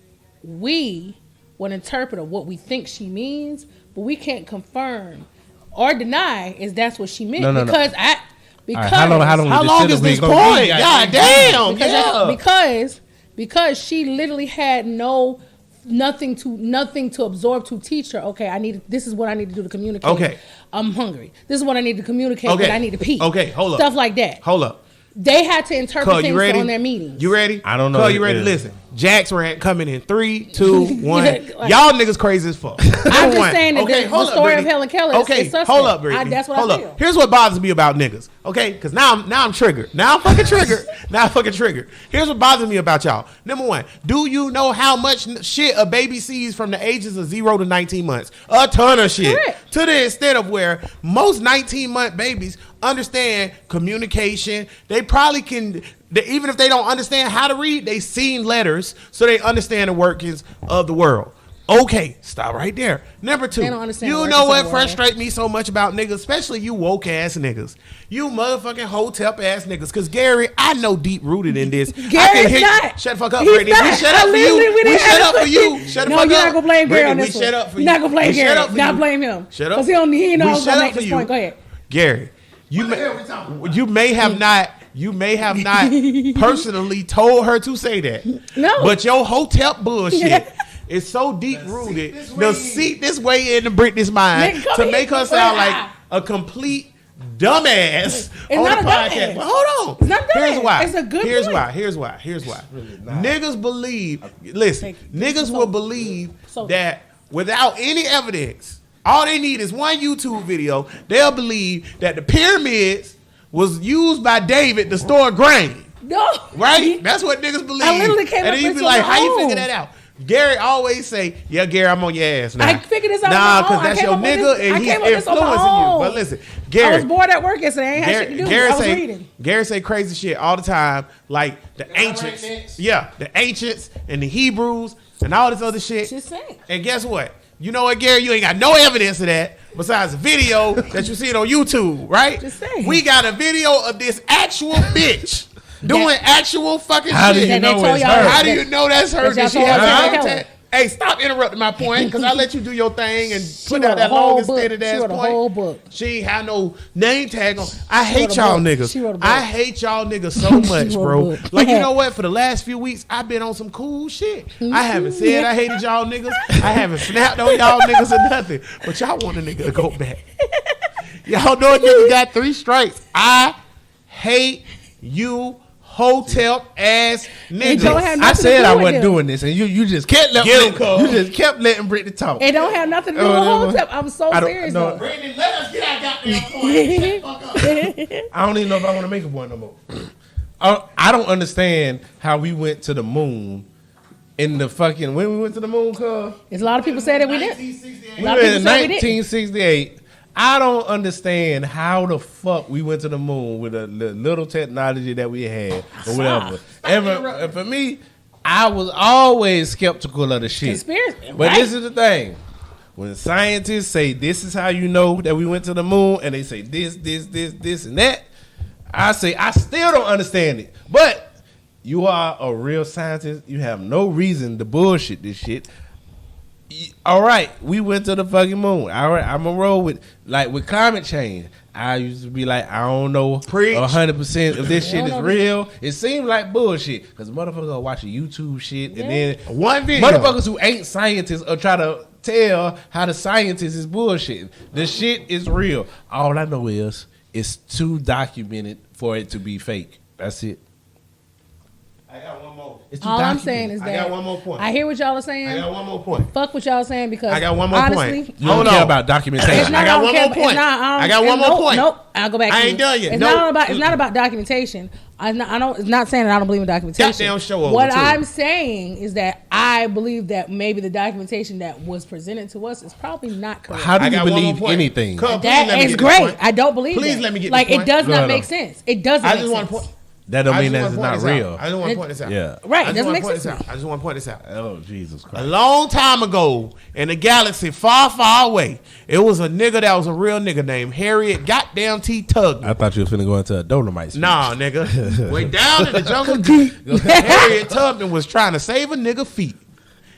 we would interpret what we think she means, but we can't confirm or deny is that's what she meant. No. Because How long is this gonna point? be? God damn! because she literally had nothing to absorb to teach her. Okay, this is what I need to do to communicate. Okay. I'm hungry. This is what I need to communicate. Okay. That I need to pee. Okay, hold up. Stuff like that. Hold up. They had to interpret Cole, you things ready? on their meetings. You ready? I don't know. Cole, you ready? Listen. Jack's rant coming in 3, 2, 1. Like, Y'all niggas crazy as fuck. I'm just saying that the hold up, story of Brittany. Helen Keller Okay, is suspect. hold up, Brittany. That's what hold I up. feel. Here's what bothers me about niggas. Okay, because now I'm triggered. Now I'm fucking triggered. Here's what bothers me about y'all. Number one, do you know how much shit a baby sees from the ages of 0 to 19 months? A ton of shit. Correct. To the extent of where most 19-month babies understand communication. They probably can, even if they don't understand how to read, they seen letters, so they understand the workings of the world. Okay, stop right there. Number two, They don't understand the you workings know of what the world. frustrates me so much about niggas, especially you woke ass niggas, you motherfucking hotep ass niggas. Cause Gary, I know deep rooted in this. Gary's not. Shut the fuck up, He's Brittany. We not. shut up for you. Literally, We didn't shut have up to for put you. you- Shut the No, fuck up. you're not gonna blame Gary on Brittany, this we one. shut up for you. You're not gonna blame We shut Gary. up for Not you. blame him. Shut up. Because he don't We know shut gonna up make for this you. point. Go ahead. Gary, you may have not personally told her to say that. No. But your hotep bullshit is so deep rooted. They'll seep this way into Brittany's mind Nigga, come to here. make her sound like a complete dumbass on not the a podcast. dumbass. But hold on. It's not Here's dumbass. why. It's a good Here's point. why. Here's why. Niggas believe. Listen, niggas will believe that without any evidence, all they need is one YouTube video. They'll believe that the pyramids was used by David to store grain. No. Right? That's what niggas believe. I literally came and up then you with be it like, on my how you own. figure that out? Gary always say, yeah, Gary, I'm on your ass now. I figured this out nah, on my own. because I that's came your up with nigga this- I and he's came up with this on my influencing you. own. But listen, I Gary. was bored at work yesterday. I ain't had shit to do. I was reading. Gary say crazy shit all the time, like the ancients. Yeah, the ancients and the Hebrews and all this other shit. Just saying. And guess what? You know what, Gary? You ain't got no evidence of that besides a video that you see it on YouTube, right? Just saying. We got a video of this actual bitch doing actual fucking How do shit. you That they know told it's y'all her? How do you know that's her? That y'all Did she told have Helen a name Keller. tag? Hey, stop interrupting my point because I let you do your thing and put wrote out that a whole long and book. stated She ass wrote a point. whole book. She ain't had no name tag on. I wrote hate a y'all book. niggas. She wrote a book. I hate y'all niggas so much, wrote a bro. book. Like, you know what? For the last few weeks, I've been on some cool shit. I haven't said I hated y'all niggas. I haven't snapped on y'all niggas or nothing. But y'all want a nigga to go back. Y'all know a nigga got 3 strikes. I hate you hotel ass It don't niggas. have I nothing said to do I with wasn't him. doing this, and you just kept Get him, cuz. you just kept letting Brittany talk. It don't have nothing to do with Hotep. I'm so I don't- serious no. though. Brittany, let us get our goddamn point. Shut the fuck up. I don't even know if I want to make a point no more. I don't understand how we went to the moon in the fucking when we went to the moon, cuz. There's a lot of people say that we did. 1968. A We lot of went in people say we didn't. 1968. I don't understand how the fuck we went to the moon with the little technology that we had or whatever. And for me, I was always skeptical of the shit. Conspiracy, But right? this is the thing. When scientists say this is how you know that we went to the moon, and they say this, and that, I say I still don't understand it. But you are a real scientist. You have no reason to bullshit this shit. All right, we went to the fucking moon. All right, I'm gonna roll with climate change. I used to be like, I don't know Preach. 100% if this shit is know. real. It seems like bullshit because motherfuckers are watching YouTube shit and then One video. motherfuckers who ain't scientists are try to tell how the scientists is bullshit. The shit is real. All I know is it's too documented for it to be fake. That's it. I got one more. It's too All I'm documented. saying is I that got one more point. I hear what y'all are saying. I got one more point. Fuck what y'all saying because I got one more honestly, point. You don't Hold care on. about It's documentation. not, I got don't one care more about- point. It's not, I got one more nope, point. Nope. I'll go back. I to ain't you. done yet. It's Nope. not about. It's not about documentation. It's not saying that I don't believe in documentation. Goddamn show over, What too. I'm saying is that I believe that maybe the documentation that was presented to us is probably not correct. How do I you got one more believe point. anything? Cuz, please That let me is get this great. point. I don't believe. Please that. let me get like this it point. does Go not ahead make on. sense. It doesn't. I make just want sense. to point. That don't I mean just that it's wanna not point this out. real. I just want to point this out. Yeah. Right, I it just doesn't want make to point this sense. out. I just want to point this out. Oh Jesus A Christ! long time ago, in a galaxy far, far away, it was a nigga that was a real nigga named Harriet goddamn T. Tubman. I thought you were finna go into a Dolomite. speech. Nah, nigga. Way down in the jungle deep, Harriet Tubman was trying to save a nigga feet.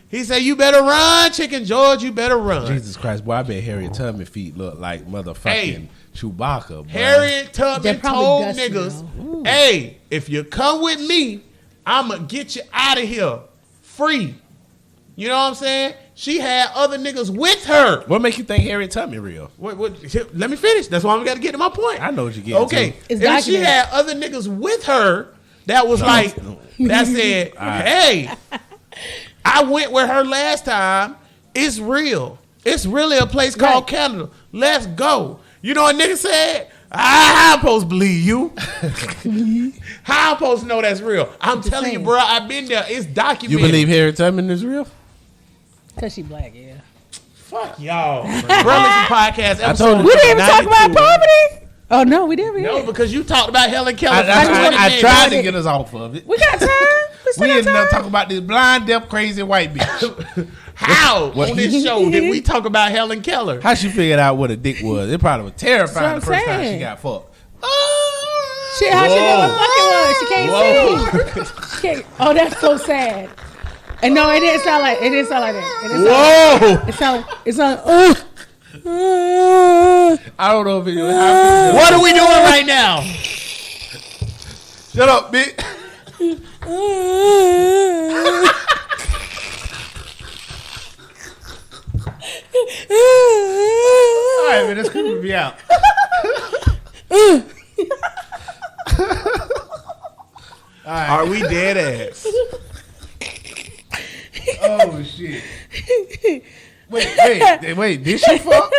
He said, you better run, Chicken George, you better run. Jesus Christ, boy! I bet Harriet Tubman feet look like motherfucking Hey. Chewbacca. Boy. Harriet They're Tubman probably told dusty niggas, hey, if you come with me, I'ma get you out of here free. You know what I'm saying? She had other niggas with her. What make you think Harriet Tubman real? What, let me finish. That's why we got to get to my point. I know what you're getting Okay. to. It's If she documented. had other niggas with her that was that said, hey, I went with her last time. It's real. It's really a place called Canada. Let's go. You know what nigga said? How I'm supposed to believe you? How I'm supposed to know that's real? I'm telling you, bro, I've been there. It's documented. You believe Harriet Tubman is real? Because she black, yeah. Fuck y'all. Bro, listen podcast episode. We didn't even talk about poverty. Oh, no, we didn't. No, because you talked about Helen Keller. I tried to get us off of it. We got time. We ended up talking about this blind, deaf, crazy white bitch. How on this show did we talk about Helen Keller? How she figured out what a dick was? It probably was terrifying the first time she got fucked. Shit, how she know what fucking was? She can't see. She can't. Oh, that's so sad. And no, it didn't sound like that. It didn't sound like it sounded. I don't know if it was happening. What are we doing right now? Shut up, bitch. All right, man, that's creeping me out. All right. Are we dead ass? Oh shit! Wait! Did she fuck?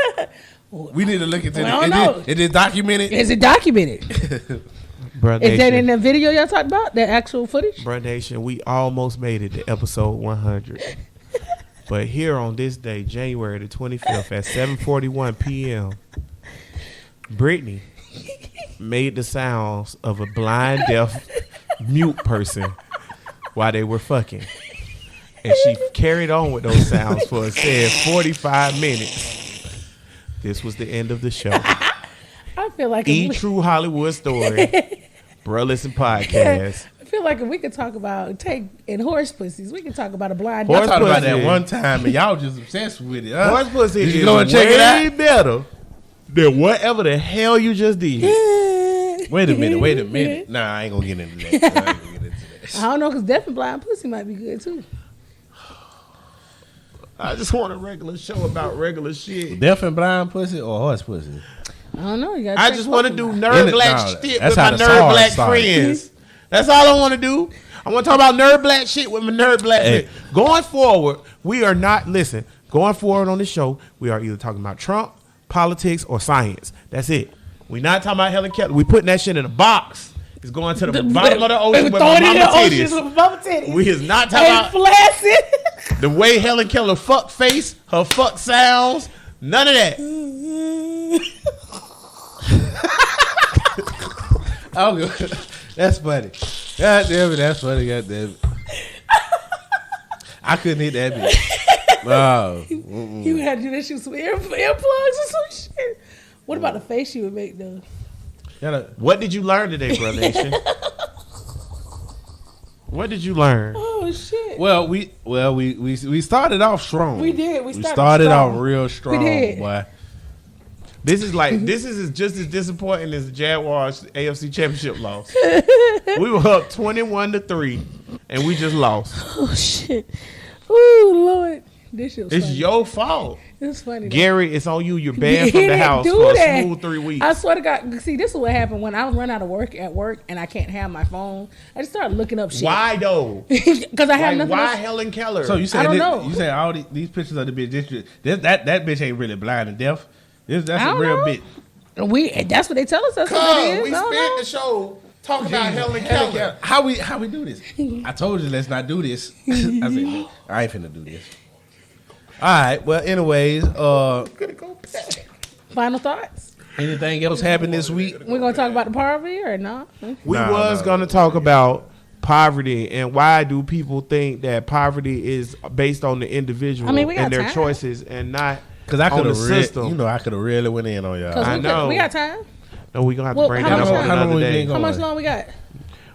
We need to look into it. It is documented. Is it documented? Bruh Is that in the video y'all talked about? The actual footage? Bruh Nation, we almost made it to episode 100. But here on this day, January the 25th at 7:41 p.m., Brittany made the sounds of a blind, deaf, mute person while they were fucking. And she carried on with those sounds for a said 45 minutes. This was the end of the show. I feel like True Hollywood Story. Bruh Listen Podcast. I feel like if we could talk about horse pussies, we could talk about a blind. Horse I talked about pussy. that one time, and y'all just obsessed with it. Huh? Horse pussy Did you is go and check it way out? better than whatever the hell you just did. Wait a minute. Nah, I ain't gonna get into that. I don't know, because deaf and blind pussy might be good too. I just want a regular show about regular shit. Deaf and blind pussy or horse pussy? I don't know. I just want to do nerd black shit with my the nerd SARS black started. friends. That's all I want to do. I want to talk about nerd black shit with my nerd black friends. Going forward, we are not, listen, going forward on this show, we are either talking about Trump, politics, or science. That's it. We're not talking about Helen Keller. We putting that shit in a box. It's going to the bottom of the ocean with my mama titties. We is not talking about flaccid. the way Helen Keller fuck face, her fuck sounds, none of that. Oh, good. That's funny. God damn it, that's funny. God damn it. I couldn't hit that bitch. No. You had to do that shit with some earplugs or some shit. What about the face you would make though? What did you learn today, Brother Nation? What did you learn? Oh shit. Well, we started off strong. We did. We started strong. off real strong, We did. boy. This is just as disappointing as the Jaguars AFC Championship loss. We were up 21-3, and we just lost. Oh shit. Oh Lord. This shit was It's funny. your fault. It's funny. Though. Gary, it's on you. You're banned He from the didn't house do for that. a smooth 3 weeks. I swear to God. See, this is what happened when I run out of work at work and I can't have my phone. I just started looking up shit. Why though? Because I have Like, nothing why else. Helen Keller? So you I saying don't know. You saying all these pictures of the bitch? That bitch ain't really blind and deaf. That's I a don't real know. bitch. That's what they tell us. That's what it is. we I don't spent know. the show talking about Helen Keller. How we do this? I told you let's not do this. I said I ain't finna do this. All right. Well, anyways, Final thoughts. anything else happened this week? We're gonna talk about the poverty or not? We was gonna talk about poverty and why do people think that poverty is based on the individual I mean, we got and their time. choices and not Because I on could the have system. I could have really went in on y'all. I know. We got time. No, we gonna have to Well, bring how that much up long- on how long another we day. been How going? much long we got?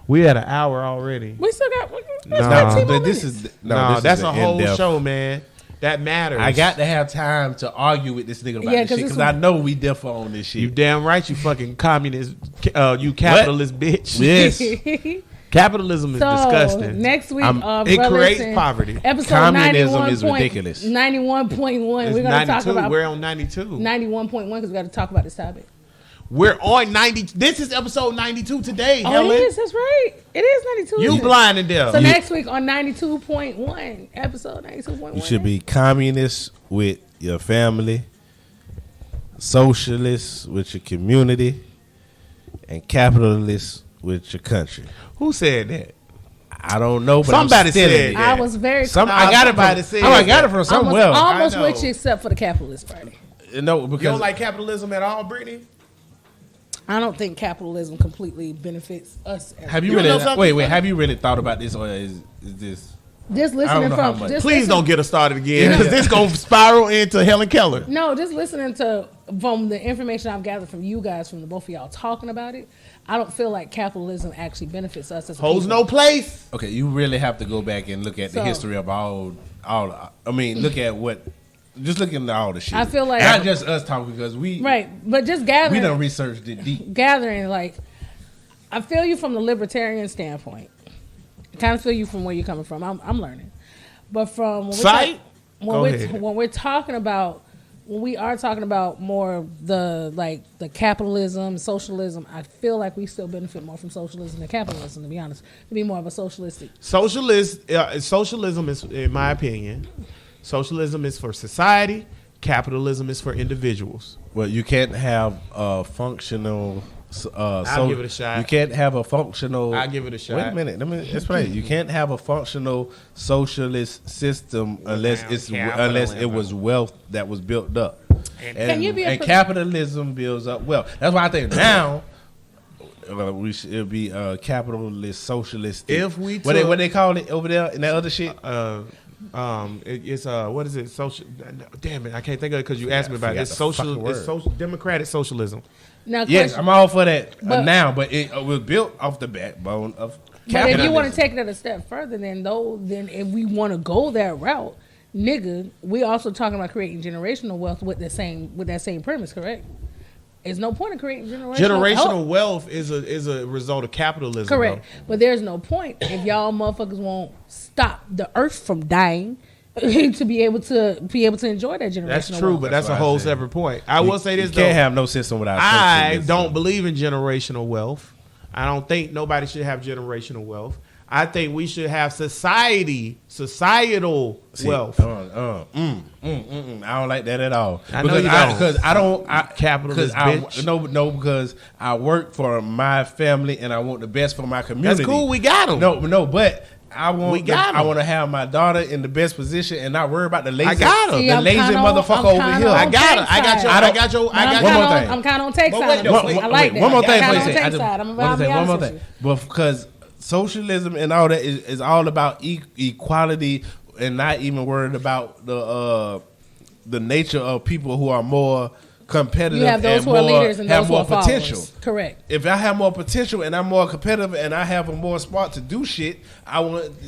We had an hour already. We still got. Nah. 15 more But this minutes. is No, that's an a whole in-depth. show, man. That matters. I got to have time to argue with this nigga about Yeah, this 'cause shit this because one- I know we differ on this shit. You damn right, you fucking communist, you capitalist bitch. Yes. Capitalism is disgusting. Next week, it creates poverty. Episode Communism 91 is ridiculous. 91.1. It's We're gonna talk 92. about We're on 92. 91.1 because we got to talk about this topic. We're on 90. This is episode 92 today, Helen. Oh, it is. That's right. It is 92. You isn't it? blind and deaf. So next week on 92.1, episode 92.1. You should be communist with your family, socialist with your community, and capitalist with your country. Who said that? I don't know, but Somebody I'm stealing said it. that. I was very I got it Somebody from. said I got it that. from somewhere. almost I know. with you except for the Capitalist Party. No, You because don't like capitalism at all, Brittany? I don't think capitalism completely benefits us. have you You know really something wait? funny? Have you really thought about this, or is this? Just I listening don't know how from much. just Please listen- don't get us started again, because this going to spiral into Helen Keller. No, just listening to from the information I've gathered from you guys, from the both of y'all talking about it. I don't feel like capitalism actually benefits us as a Holds people. no place. Okay, you really have to go back and look at the So- history of all. I mean, look at what. Just look into all the shit. I feel like- not just us talking because we Right, but just we gathering, done researched it deep. gathering like I feel you from the libertarian standpoint. I kind of feel you from where you're coming from. I'm learning, but from when Sight? Go when ahead. we're talking about when we are talking about more the capitalism, socialism, I feel like we still benefit more from socialism than capitalism. To be honest, to be more of a socialistic. Socialism is, in my opinion, socialism is for society. Capitalism is for individuals. Well, you can't have a functional. I'll give it a shot. You can't have a functional. I'll give it a shot. Wait a minute. Let me explain. You can't have a functional socialist system unless it was wealth that was built up. Can you be a and capitalism builds up wealth. That's why I think now it'll be capitalist socialist. If we what took- they call it over there in that other shit. It's what is it? Social. Damn it, I can't think of it because you asked me about it. forgot It's the social. fucking It's word. social democratic socialism. Now, Yes, question- I'm all for that But- now, but it was built off the backbone of But if you capitalism. want to take it a step further, then if we want to go that route, nigga, we also talking about creating generational wealth with that same premise, correct? There's no point in creating Generational wealth is a result of capitalism. correct, bro. but there's no point if y'all motherfuckers won't stop the earth from dying to be able to enjoy that generational. That's true, wealth. but that's a what I whole said. separate point. I will say this You though. can't have no system without I socialism. don't believe in generational wealth. I don't think nobody should have generational wealth. I think we should have societal wealth. I don't like that at all. I know you don't. Capitalist bitch. Because I work for my family and I want the best for my community. That's cool. We got them. No, but I want We got 'em. I want to have my daughter in the best position and not worry about the lazy. I got 'em. See, The I'm lazy kinda motherfucker I'm over kinda here. on I got it. Take's I got side. your. I got your. But I I'm got One kinda more on- thing. I'm kind of on take But side. wait, on though, this wait, one. I like that. One more I'm thing, kinda please. on I take just side. I'm want to about say to be one more honest thing. with you. But because socialism and all that is all about equality and not even worried about the nature of people who are more competitive. You have those and who are more, leaders and have those who more are followers. potential. Correct. If I have more potential and I'm more competitive and I have a more spot to do shit,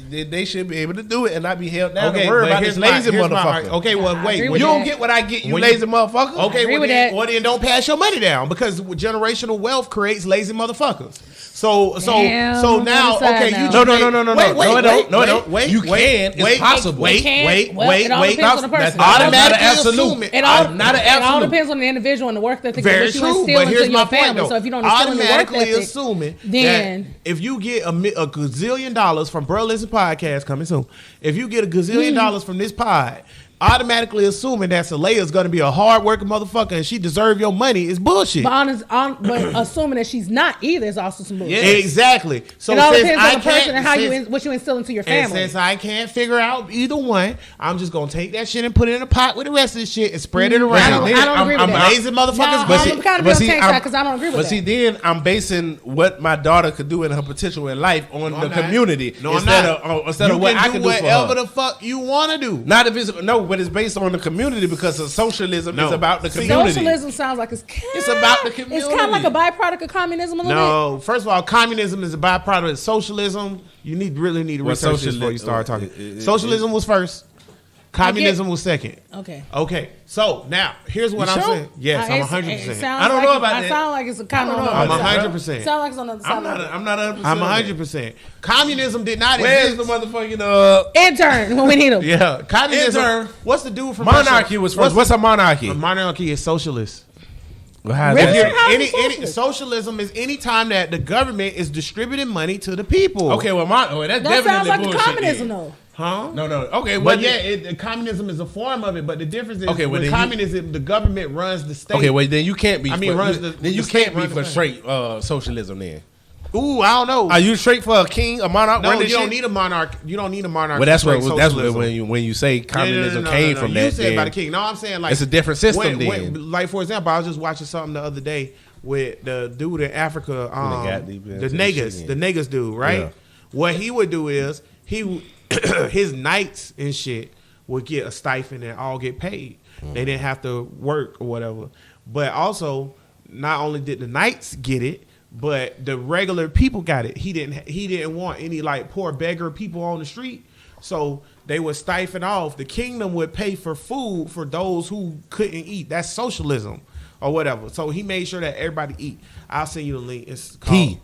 they should be able to do it and not be held down Okay, and worry but about this here's lazy my motherfucker. okay, well, I wait. agree You with don't that. get what I get, you When lazy motherfucker. Okay, agree with then, that. well then don't pass your money down because generational wealth creates lazy motherfuckers. So Damn, now, I'm on the side okay, now. you No, wait, no, wait, it don't. No, it don't. Wait, You wait, can. It's wait, possible. Wait, Can. wait, Well, wait, it all wait. depends on the person. That's not Automatically an absolute. assume it. It all, Not an it all absolute. depends on the individual and the work ethic Very that you true, instill but into here's your my family. point though. So if you don't instill in the work Automatically ethic, assuming then that if you get a gazillion dollars from Bro Listen Podcast coming soon, if you get a gazillion dollars from this pod, automatically assuming that Salea's going to be a hard working motherfucker and she deserve your money is bullshit. but assuming that she's not either is also some bullshit. Exactly. So It all since depends I on the person can't- and how since- what you instill into your And family. since I can't figure out either one, I'm just gonna take that shit and put it in a pot with the rest of the shit and spread it around. I don't agree with I'm that. lazy motherfuckers, No, but I'm kind of on Tank's side because I don't agree with But that. see, then I'm basing what my daughter could do in her potential in life on the I'm not. community No, I'm instead not. of what I can do for whatever her. the fuck you want to do. Not if it's but it's based on the community because of socialism No. is about the See, community. Socialism sounds like it's about the It's kind community. of like a byproduct of communism a little bit. No, first of all, communism is a byproduct of socialism. You really need to Well, research this before you start talking. Socialism was first. Communism was second. Okay. Okay, so now here's what You I'm sure? saying. Yes, I'm 100%. I don't know about I that. sound like it's a kind of. I'm 100%. Sound like it's on the other side. I'm not 100%. I'm 100%. Communism did not Where's exist. the motherfucking Intern when we need them. Yeah, communism. Intern. What's the dude from monarchy was first? What's a monarchy? a monarchy? Is socialist. Well, how is Richard, that? how is it Any socialism is any time that the government is distributing money to the people. Okay, well, that's That definitely sounds like the bullshit communism, then. though. Huh? No. Okay, well, But yeah, communism is a form of it. But the difference is, Okay, well, with then communism, the government runs the state. okay, well, then you can't be. I mean, runs the- then you the can't state be runs for the straight socialism. Then Ooh, I don't know. are you straight for a king, a monarch? No, running you don't shit? need a monarch. You don't need a monarch. Well, that's for what straight that's socialism. when you say communism came from you that. said by then the king. No, I'm saying like it's a different system then. like for example, I was just watching something the other day with the dude in Africa, got deep into the the shit the Negus dude, right? Yeah. What he would do is his knights and shit would get a stipend and all get paid. They didn't have to work or whatever. But also, not only did the knights get it, but the regular people got it. He didn't want any like poor beggar people on the street. So they would stifle off. The kingdom would pay for food for those who couldn't eat. That's socialism or whatever. So he made sure that everybody eat. I'll send you the link. It's called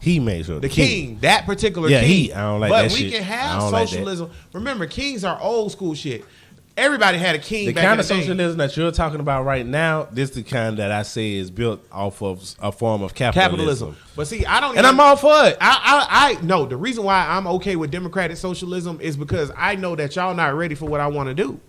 He made sure the king, that particular Yeah, king. I don't like but that we shit. can I have don't like that. socialism. Remember, kings are old school shit. Everybody had a king The back kind in of the day. socialism that you're talking about right now, this the kind that I say is built off of a form of capitalism. But see, I don't And I'm all for it. I know the reason why I'm okay with democratic socialism is because I know that y'all not ready for what I want to do.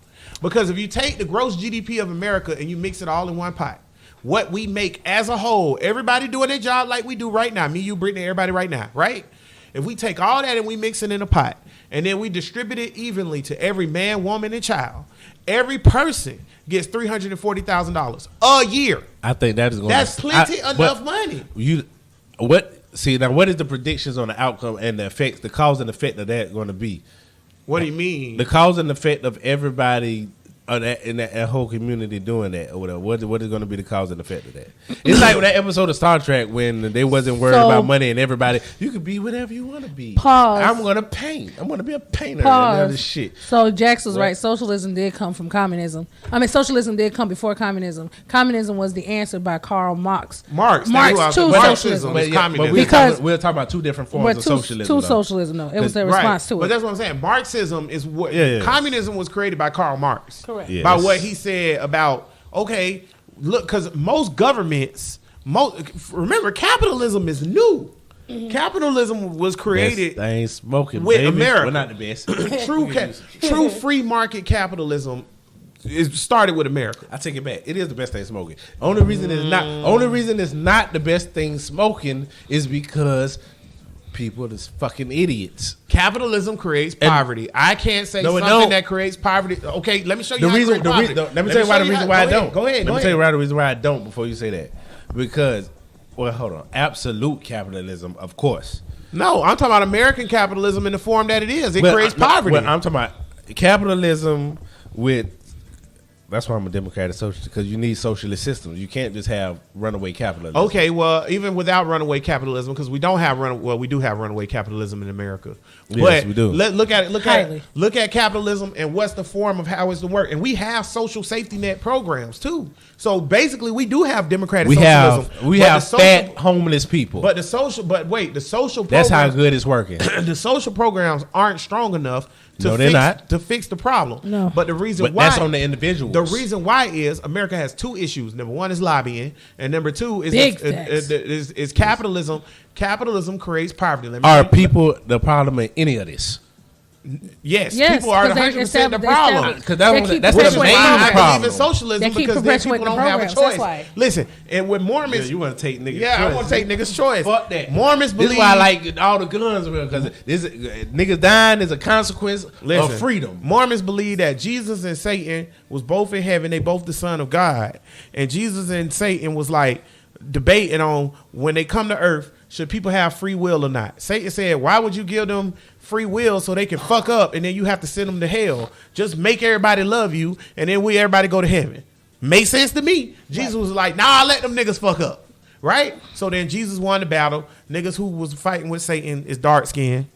Because if you take the gross GDP of America and you mix it all in one pot, what we make as a whole, everybody doing their job like we do right now, me, you, Brittany, everybody right now, right? If we take all that and we mix it in a pot and then we distribute it evenly to every man, woman, and child, every person gets $340,000 a year. I think that is going. That's plenty enough money. What is the predictions on the outcome and the effects, the cause and effect of that going to be? What do you mean? The cause and effect of everybody in that whole community doing that or whatever. What is going to be the cause and effect of that? It's like that episode of Star Trek when they wasn't worried So- about money and everybody, you can be whatever you want to be. Pause. I'm going to paint. I'm going to be a painter and Pause. all this shit. So Jax was right. Socialism did come from communism. I mean, socialism did come before communism. Communism was the answer by Karl Marx. Marx Marx to to Marxism socialism. is communism. Because- we're talking about two different forms But of to socialism. though. socialism, though. It was their response to But it. that's what I'm saying. Marxism is what Yeah. communism was created by Karl Marx. Correct. Yeah, by that's- what he said about look, because most governments, remember capitalism is new. Capitalism was created Best thing smoking with baby. America. Well, not the best. true free market capitalism is started with America. I take it back. It is the best thing smoking. Only reason it's not the best thing smoking is because people is fucking idiots. Capitalism creates poverty. I can't say No, it something don't. that creates poverty. Okay, let me show you The how reason, to create poverty. let me tell you why show the reason how- why I go don't. ahead, Go ahead. Let me tell you why the reason why I don't before you say that. Because, well, hold on. Absolute capitalism, of course. No, I'm talking about American capitalism in the form that it is. It creates poverty. Well, I'm talking about capitalism with. That's why I'm a democratic socialist, because you need socialist systems. You can't just have runaway capitalism. Okay, well, even without runaway capitalism, because we don't have we do have runaway capitalism in America. Yes, But we do. Look at it. Highly. Look at capitalism and what's the form of how it's to work. And we have social safety net programs too. So basically, we do have democratic We socialism. have But the social- fat homeless people. But the social programs, That's how good it's working. the social programs aren't strong enough to No, they're fix, not. to fix the problem. No. But the reason But why that's on the individuals. The reason why is America has two issues. Number one is lobbying, and number two is Big facts. is capitalism. Capitalism creates poverty. Let me Are tell you- people the problem in any of this? Yes, Yes, people are 'cause they 100% the establish- problem. they Because They that's keep the Which is perpetuating why main I believe problem. in socialism They keep because then people perpetuating don't the have a programs. That's choice. why. Listen, and with Mormons, Yeah, you want to take niggas' yeah, I choice. want to take niggas' choice. Fuck that. Mormons This believe. is why I like all the guns, because niggas dying is a consequence Listen, of freedom. Mormons believe that Jesus and Satan was both in heaven. They both the son of God. And Jesus and Satan was like debating on when they come to earth, should people have free will or not? Satan said, why would you give them free will so they can fuck up and then you have to send them to hell? Just make everybody love you and then everybody go to heaven. Makes sense to me. Jesus was like, nah, let them niggas fuck up. Right? So then Jesus won the battle. Niggas who was fighting with Satan is dark skinned.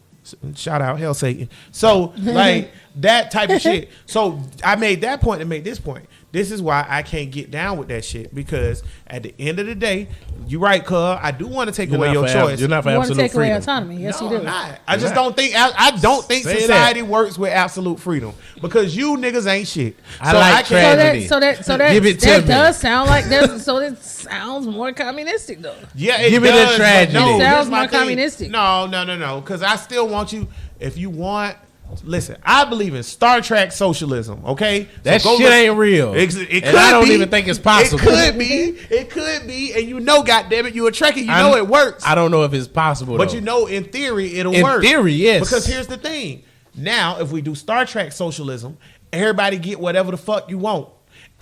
Shout out, hell Satan. So like that type of shit. So I made that point and made this point. This is why I can't get down with that shit, because at the end of the day, you're right, cuz I do want to take away your choice. You're not for You want to absolute take away freedom. autonomy? Yes, No, you I'm do. not. I just don't think I don't think Say society works with absolute freedom, because you niggas ain't shit. I like can't- tragedy. So that Give it to that me. does sound like that. So it sounds more communistic though. Yeah, it Give me the does, but tragedy. No, It here's sounds my more thing. communistic. No. Because I still want you. If you want, listen. I believe in Star Trek socialism. Okay, That go shit look- ain't real. It And could I don't be. even think it's possible. It could be, and you know, goddamn it, you a Trekkie. You know it works. I don't know if it's possible, But though. you know, in theory, it'll In work. theory, yes. Because here's the thing. Now, if we do Star Trek socialism, everybody get whatever the fuck you want.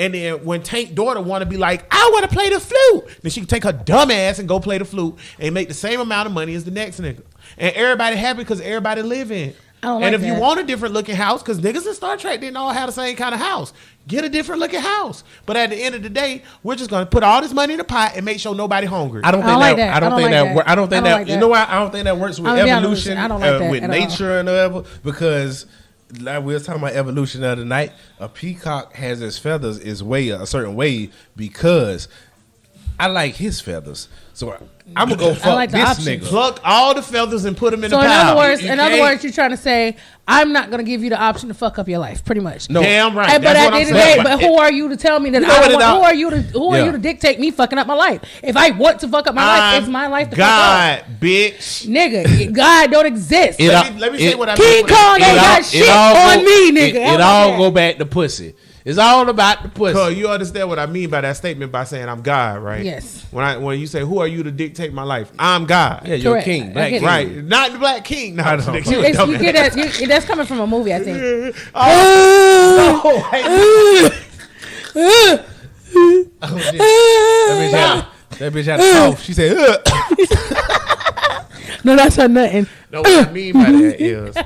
And then when Tank daughter want to be like, I want to play the flute, then she can take her dumb ass and go play the flute and make the same amount of money as the next nigga. And everybody happy because everybody live in. I don't And like if you that. want a different looking house, because niggas in Star Trek didn't all have the same kind of house, get a different looking house. But at the end of the day, we're just gonna put all this money in the pot and make sure nobody hungry. I don't I think don't like that. that. I don't I think don't that. like that. I don't think I don't that. like You that. know why? I don't think that works with I'm gonna be honest evolution. with you. I don't like that with at all. nature and whatever. Because like we was talking about evolution the other night. A peacock has its feathers is way a certain way because I like his feathers. So I'm gonna go fuck like the this option. nigga. Pluck all the feathers and put them in So the in pile. other words, You in other can't- words, you're trying to say I'm not going to give you the option to fuck up your life, pretty much. No. Damn right. But That's at what the I'm end of the saying. day, but who are you to tell me that You know I what don't it want, all- who are you to dictate me fucking up my life? If I want to fuck up my life, it's my life to fuck God, bitch. up. Nigga, God don't exist. It Let me say what I mean. King with it. Kong ain't It got all- shit it all on go- me, nigga. It How about all that? go back to pussy. It's all about the pussy. Cause you understand what I mean by that statement by saying I'm God, right? Yes. When you say who are you to dictate my life? I'm God. Yeah, you're a Correct. king, I black get king. it. Right. Not the black king. No, I know. nigga, you a It's, you dumbass. get that, that's coming from a movie, I think. Oh, hey, That bitch had a cough. She said, "Ugh." No, that's not nothing. no, what I mean by that is,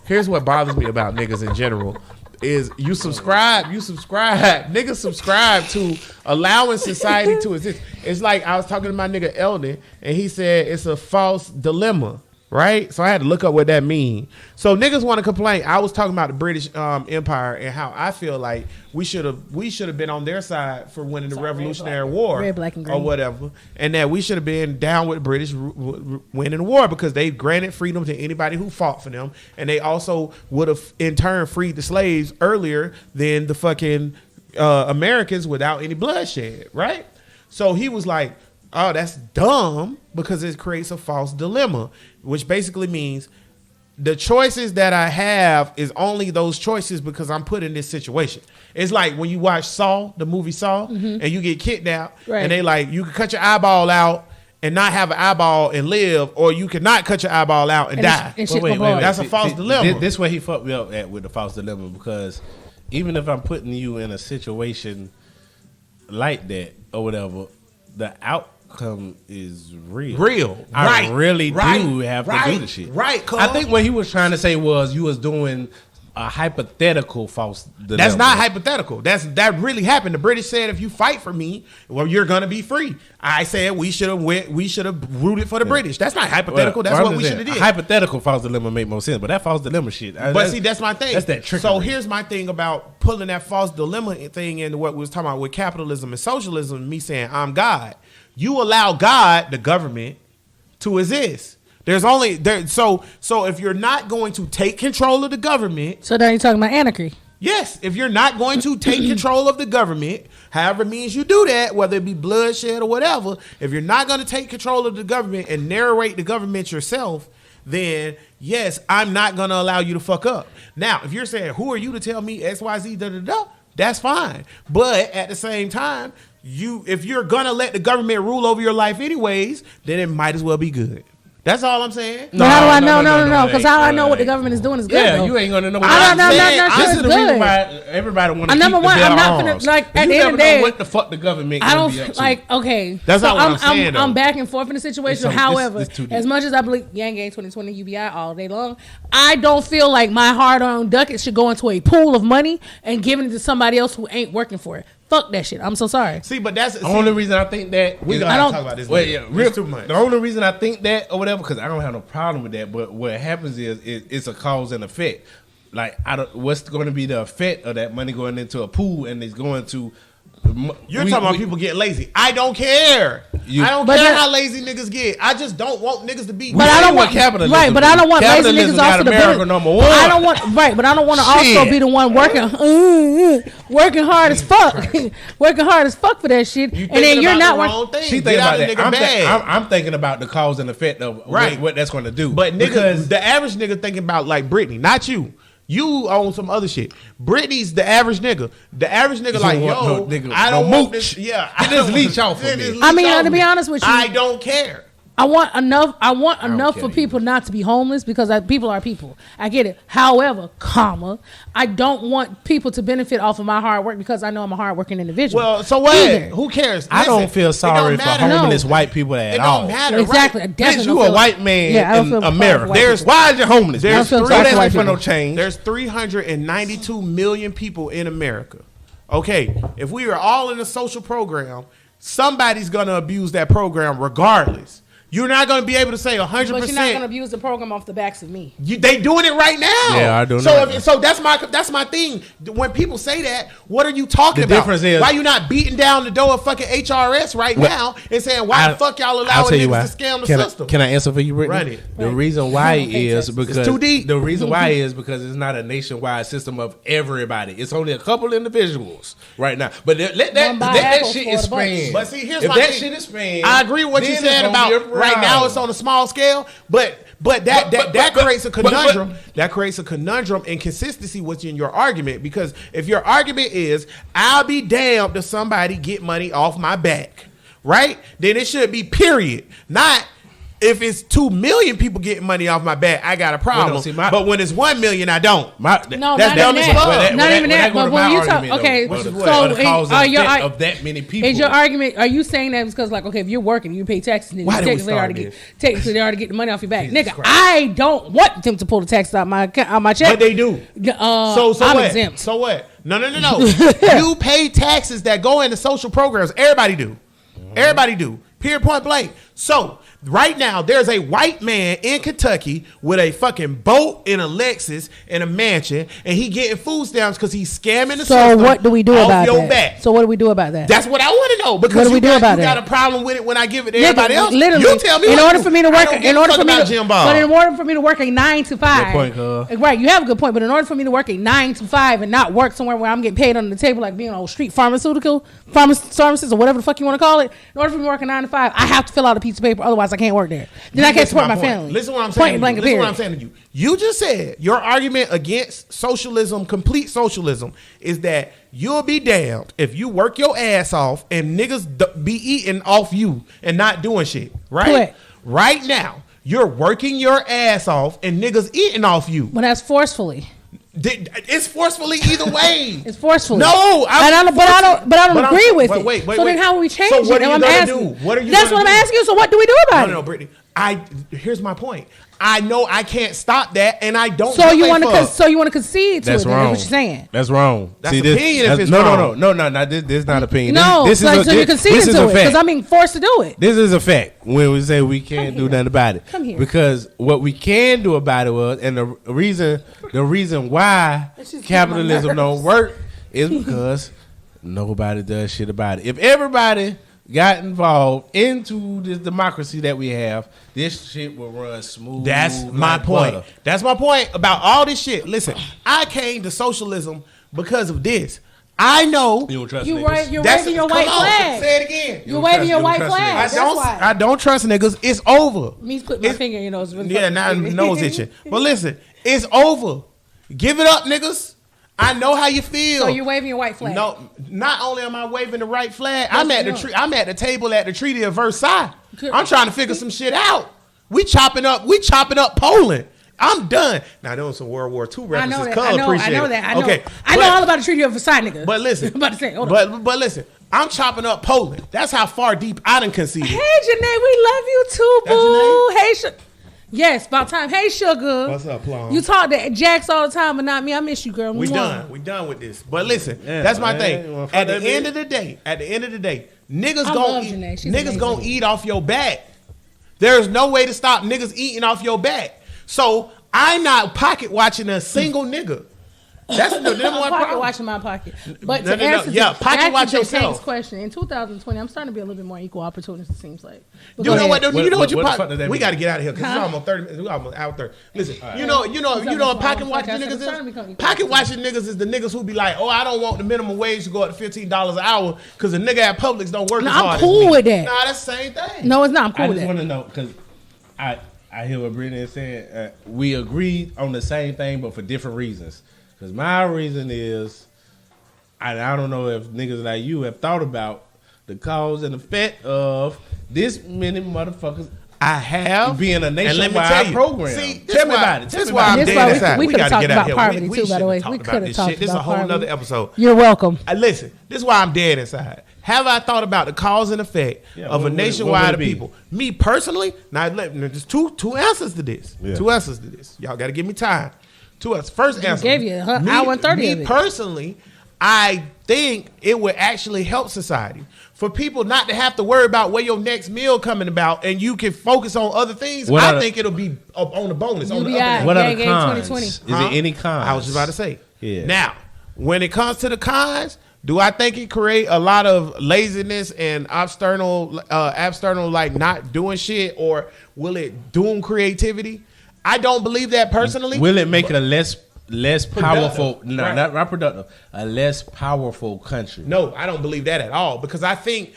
here's what bothers me about niggas in general. Is you subscribe, niggas subscribe to allowing society to exist. It's like I was talking to my nigga Eldon, and he said it's a false dilemma, right? So I had to look up what that means. So niggas want to complain. I was talking about the British Empire and how I feel like we should have been on their side for winning the Revolutionary War, red, black, and green. or whatever, and that we should have been down with the British winning the war because they granted freedom to anybody who fought for them, and they also would have in turn freed the slaves earlier than the fucking Americans without any bloodshed, right? So he was like, oh, that's dumb because it creates a false dilemma, which basically means the choices that I have is only those choices because I'm put in this situation. It's like when you watch Saw, the movie Saw, and you get kidnapped, Right. and they like, you can cut your eyeball out and not have an eyeball and live, or you cannot cut your eyeball out and die. And shit gonna blow up. That's a false dilemma. This way he fucked me up with the false dilemma because even if I'm putting you in a situation like that or whatever, the outcome is real. I really do have to do the shit. Right, I think what he was trying to say was you was doing a hypothetical false dilemma. That's not hypothetical. That really happened. The British said, if you fight for me, well, you're gonna be free. I said we should have rooted for the British. That's not hypothetical. That's what we should have did. A hypothetical false dilemma make more sense, but that false dilemma shit. But see, that's my thing. That's that trickery. So here's my thing about pulling that false dilemma thing into what we was talking about with capitalism and socialism. Me saying I'm God. You allow God, the government, to exist. There's only there. So if you're not going to take control of the government, So now you're talking about anarchy. yes, if you're not going to take control of the government, however means you do that, whether it be bloodshed or whatever, if you're not going to take control of the government and narrate the government yourself, then yes, I'm not going to allow you to fuck up. Now, if you're saying, who are you to tell me X, Y, Z, da, da, da, that's fine. But at the same time, if you're going to let the government rule over your life anyways, then it might as well be good. That's all I'm saying. But how do I know? no, No, because it how I ain't. know what the government is doing is good. Yeah, though. you ain't gonna know. What I don't know. This is the reason good. why everybody want to keep Number the one, better I'm not arms. finna, like, at You the end never of the day, know what the fuck the government. I gonna be up don't to. like. Okay, That's so not what I'm saying, though. I'm back and forth in the situation. This- However, this too deep. as much as I believe Yang Gang 2020 UBI all day long, I don't feel like my hard-earned ducat should go into a pool of money and giving it to somebody else who ain't working for it. Fuck that shit. I'm so sorry. See, but that's The only reason I think that we is- gotta I don't- talk about this. Well, later. yeah, It's too much. The only reason I think that or whatever, because I don't have no problem with that. But what happens is it's a cause and effect. like, what's going to be the effect of that money going into a pool and it's going to? You're talking about people getting lazy. I don't care. I don't care how lazy niggas get. I just don't want niggas to be. But I don't want capitalism. Right, but I don't want lazy Capitalism niggas got also to America number one. I don't want but I don't want to also be the one working hard as fuck, working hard as fuck for that shit, and then you're not working. She thinking about that. I'm thinking about the cause and effect of what that's going to do. But niggas, the average nigga thinking about like Brittany, not you. You own some other shit. Brittany's the average nigga. The average nigga like, yo, nigga, I don't want this. Yeah, I just leech off of me. I mean, to be honest with you, I don't care. I want enough for people not to be homeless because people are people. I get it. However, I don't want people to benefit off of my hard work because I know I'm a hardworking individual. Well, so what? Either. Who cares? I don't feel sorry for homeless white people at all. It don't matter. Exactly. Right? Bitch, you a white man in America. Why is you homeless? There's for no change. There's 392 million people in America. Okay, if we are all in a social program, somebody's gonna abuse that program regardless. You're not going to be able to say 100%. But you're not going to abuse the program off the backs of me. They doing it right now. Yeah, I don't know. So that's my thing. When people say that, what are you talking about? The difference is, why you not beating down the door of fucking HRS right now and saying why the fuck y'all allowing niggas to scam the system? Can I answer for you, Brittany? Run it. The reason why is because it's too deep. The reason why is because it's not a nationwide system of everybody. It's only a couple individuals right now. But let that shit expand. But see, here's if my that thing. shit expand, I agree with what you said about right now it's on a small scale, but that creates a conundrum. That creates a conundrum and consistency within your argument, because if your argument is I'll be damned if somebody get money off my back, right? Then it should be period, not if it's 2 million people getting money off my back, I got a problem. But when it's 1 million, I don't. That's dumb as fuck. Not even that. But when you talk, okay, so are your of that many people? Is your argument? Are you saying that because, like, okay, if you're working, you pay taxes, and technically they already get the money off your back, nigga? I don't want them to pull the taxes out my check, but they do. So I'm what? exempt. So what? No. You pay taxes that go into social programs. Everybody do. Everybody do. Period. Point blank. So right now, there's a white man in Kentucky with a fucking boat and a Lexus and a mansion, and he getting food stamps because he's scamming the system. So what do we do about that? Back. So what do we do about that? That's what I want to know, because what do we do about you that? got a problem with it when I give it to everybody else. Literally, you tell me. In order for me to work a 9 to 5, good point, right? You have a good point, but in order for me to work a 9 to 5 and not work somewhere where I'm getting paid under the table, like being on street pharmacists or whatever the fuck you want to call it, in order for me to work a 9 to 5, I have to fill out a piece of paper. Otherwise, I can't work there. Then I can't support my family. Listen what I'm saying. Listen what I'm saying to you. You just said your argument against socialism, complete socialism, is that you'll be damned if you work your ass off and niggas be eating off you and not doing shit. Right? Correct. Right now, you're working your ass off and niggas eating off you. But that's forcefully. It's forcefully either way. It's forcefully. No, I don't agree with it. Wait, so then how will we change so what it? Are you gonna do? What are you? That's what I'm asking you. So what do we do about it? No, Brittany. Here's my point. I know I can't stop that, and I don't. So you want to concede to it? That's wrong. That's what you're saying. That's wrong. That's opinion. If it's wrong. No. This is not opinion. No, so you're conceding to it because I'm being forced to do it. This is a fact. When we say we can't do nothing about it, come here. Because what we can do about it was, and the reason why capitalism don't work is because nobody does shit about it. If everybody got involved into this democracy that we have, this shit will run smooth. That's my point. Butter. That's my point about all this shit. Listen, I came to socialism because of this. I know you don't trust you're niggas. You're waving your white flag. Say it again. You're waving your white flag. I don't trust niggas. It's over. Me put my finger in your nose. Yeah, now nose itching. But listen, it's over. Give it up, niggas. I know how you feel. So you're waving your white flag. No, not only am I waving the right flag, I'm at the table at the Treaty of Versailles. I'm trying to figure some shit out. We chopping up Poland. I'm done. Now there was some World War II references. I know that. Okay. I know all about the Treaty of Versailles, nigga. But listen. I'm about to say, hold on. But listen, I'm chopping up Poland. That's how far deep I done conceded. Hey, Janae, we love you too, boo. Hey, yes, about time. Hey, sugar. What's up, Plum? You talk to Jax all the time, but not me. I miss you, girl. We done with this. But listen, that's my thing. At the end of the day, niggas gonna eat off your back. There's no way to stop niggas eating off your back. So I'm not pocket watching a single nigga. That's the number one pocket problem. watching my pocket. But No, to no, no. answer, Yeah, pocket watch yourself. Tank's question, in 2020, I'm starting to be a little bit more equal opportunist, it seems like. But You go know what? ahead. You know what? what the fuck does that We mean? got to get out of here because it's Huh? almost 30 minutes. We almost out there. Listen, you Something know what pocket small, watching like I said, niggas it's starting to become is? equal Pocket watching niggas is the niggas who be like, oh, I don't want the minimum wage to go up to $15 an hour because the nigga at Publix don't work No, as I'm hard cool as me. with that. Nah, that's the same thing. No, it's not. I'm cool I with just that. want to know because I hear what Brittany is saying. We agreed on the same thing, but for different reasons. Because my reason is, I don't know if niggas like you have thought about the cause and effect of this many motherfuckers I have being a and let me nationwide tell you, program. See, Tell me about it. This is Tell me why about I'm it. This dead why inside. we We could've got to talked get out about here. poverty too, by the way. We shouldn't have could've talked about this talked shit. This is a about whole poverty. nother episode. You're welcome. Listen, this is why I'm dead inside. Have I thought about the cause and effect Yeah, of what a would it nationwide of be? people? Me personally, now there's two answers to this. Yeah. Two answers to this. Y'all got to give me time. Two answers. First answer. gave you an hour and 30 of Me it. personally, I think it would actually help society for people not to have to worry about where your next meal coming about, and you can focus on other things. What are I the- think it'll be up on the bonus. On the UBI. upper end. What are Gang the Gang cons? 2020. Is Huh? there any cons? I was just about to say. Yeah. Now, when it comes to the cons, do I think it create a lot of laziness and external like not doing shit, or will it doom creativity? I don't believe that personally. Will it make it a less powerful? No, Right. not productive. A less powerful country. No, I don't believe that at all because I think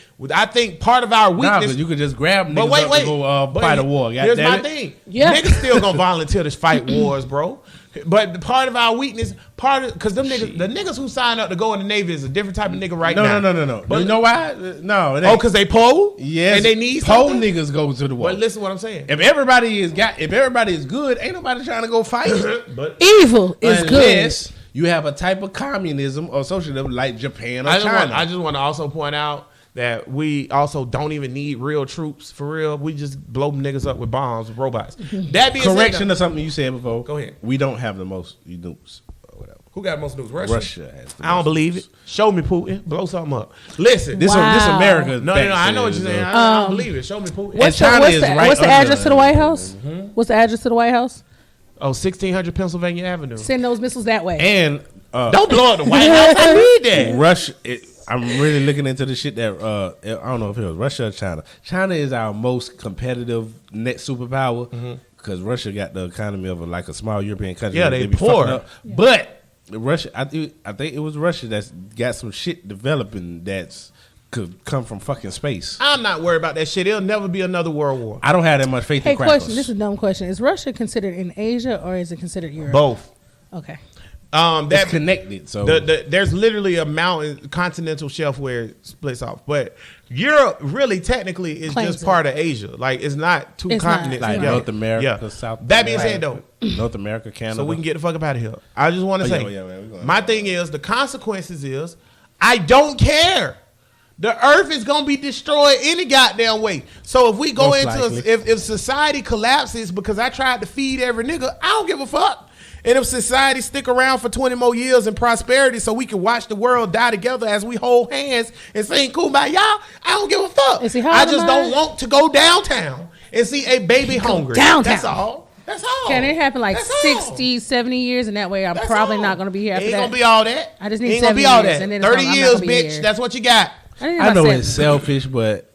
part of our Nah, weakness. because you could just grab niggas But wait, up wait. and go But fight a war. Here's Goddamn my it. thing. Yeah. Niggas still gonna volunteer to fight wars, bro. But the part of our weakness, because them niggas, the niggas who sign up to go in the Navy is a different type of nigga right now. No. But You know why? No. It oh, ain't. because they poll? Yes. And they need poor something? niggas go to the war. But listen what I'm saying. If everybody is good, ain't nobody trying to go fight. But Evil is Unless you have a type of communism or socialism like Japan or I China. just want to also point out that we also don't even need real troops for real. We just blow niggas up with bombs, with robots. That being Correction said, to something you said before. Go ahead. We don't have the most nukes or whatever. who got most news? Russia. Russia has the I don't most believe nukes. it. Show me Putin. Blow something up. Listen, This Wow. America. No, I know what you're saying. I don't believe it. Show me Putin. What's the, China what's is the, right what's the under address to the White House? What's the address to the White House? Oh, 1600 Pennsylvania Avenue. Send those missiles that way. And Don't blow up the White House. I need that. Russia. I'm really looking into the shit that I don't know if it was Russia or China. China is our most competitive net superpower because Russia got the economy of like a small European country. Yeah, that they be poor. fucking up. But Russia, I think it was Russia that's got some shit developing that's could come from fucking space. I'm not worried about that shit. It'll never be another world war. I don't have that much faith Hey, in crackers. question. This is a dumb question. Is Russia considered in Asia or is it considered Europe? Both. Okay. It's That connected. So there's literally a mountain continental shelf where it splits off, but Europe really technically is Claims just it. part of Asia. Like it's not two It's not. continents. like together. North America, Yeah. South. That being said, though, North America, Canada. so we can get the fuck up out of here. I just want to say, yeah, man, we going my thing is the consequences is I don't care. The earth is gonna be destroyed any goddamn way. So if we go Most into likely. if society collapses because I tried to feed every nigga, I don't give a fuck. And if society stick around for 20 more years in prosperity so we can watch the world die together as we hold hands and sing Kumbaya, I don't give a fuck. And see, how I old just am don't I? want to go downtown and see a baby hungry. downtown. That's all. That's all. Can it happen like That's all. 60, 70 years? And that way I'm That's probably all. not going to be here after Ain't that. gonna be all that. I just need Ain't gonna be 70 all years, that. and then it's 30 I'm not years, gonna be bitch. here. That's what you got. I know it's selfish, but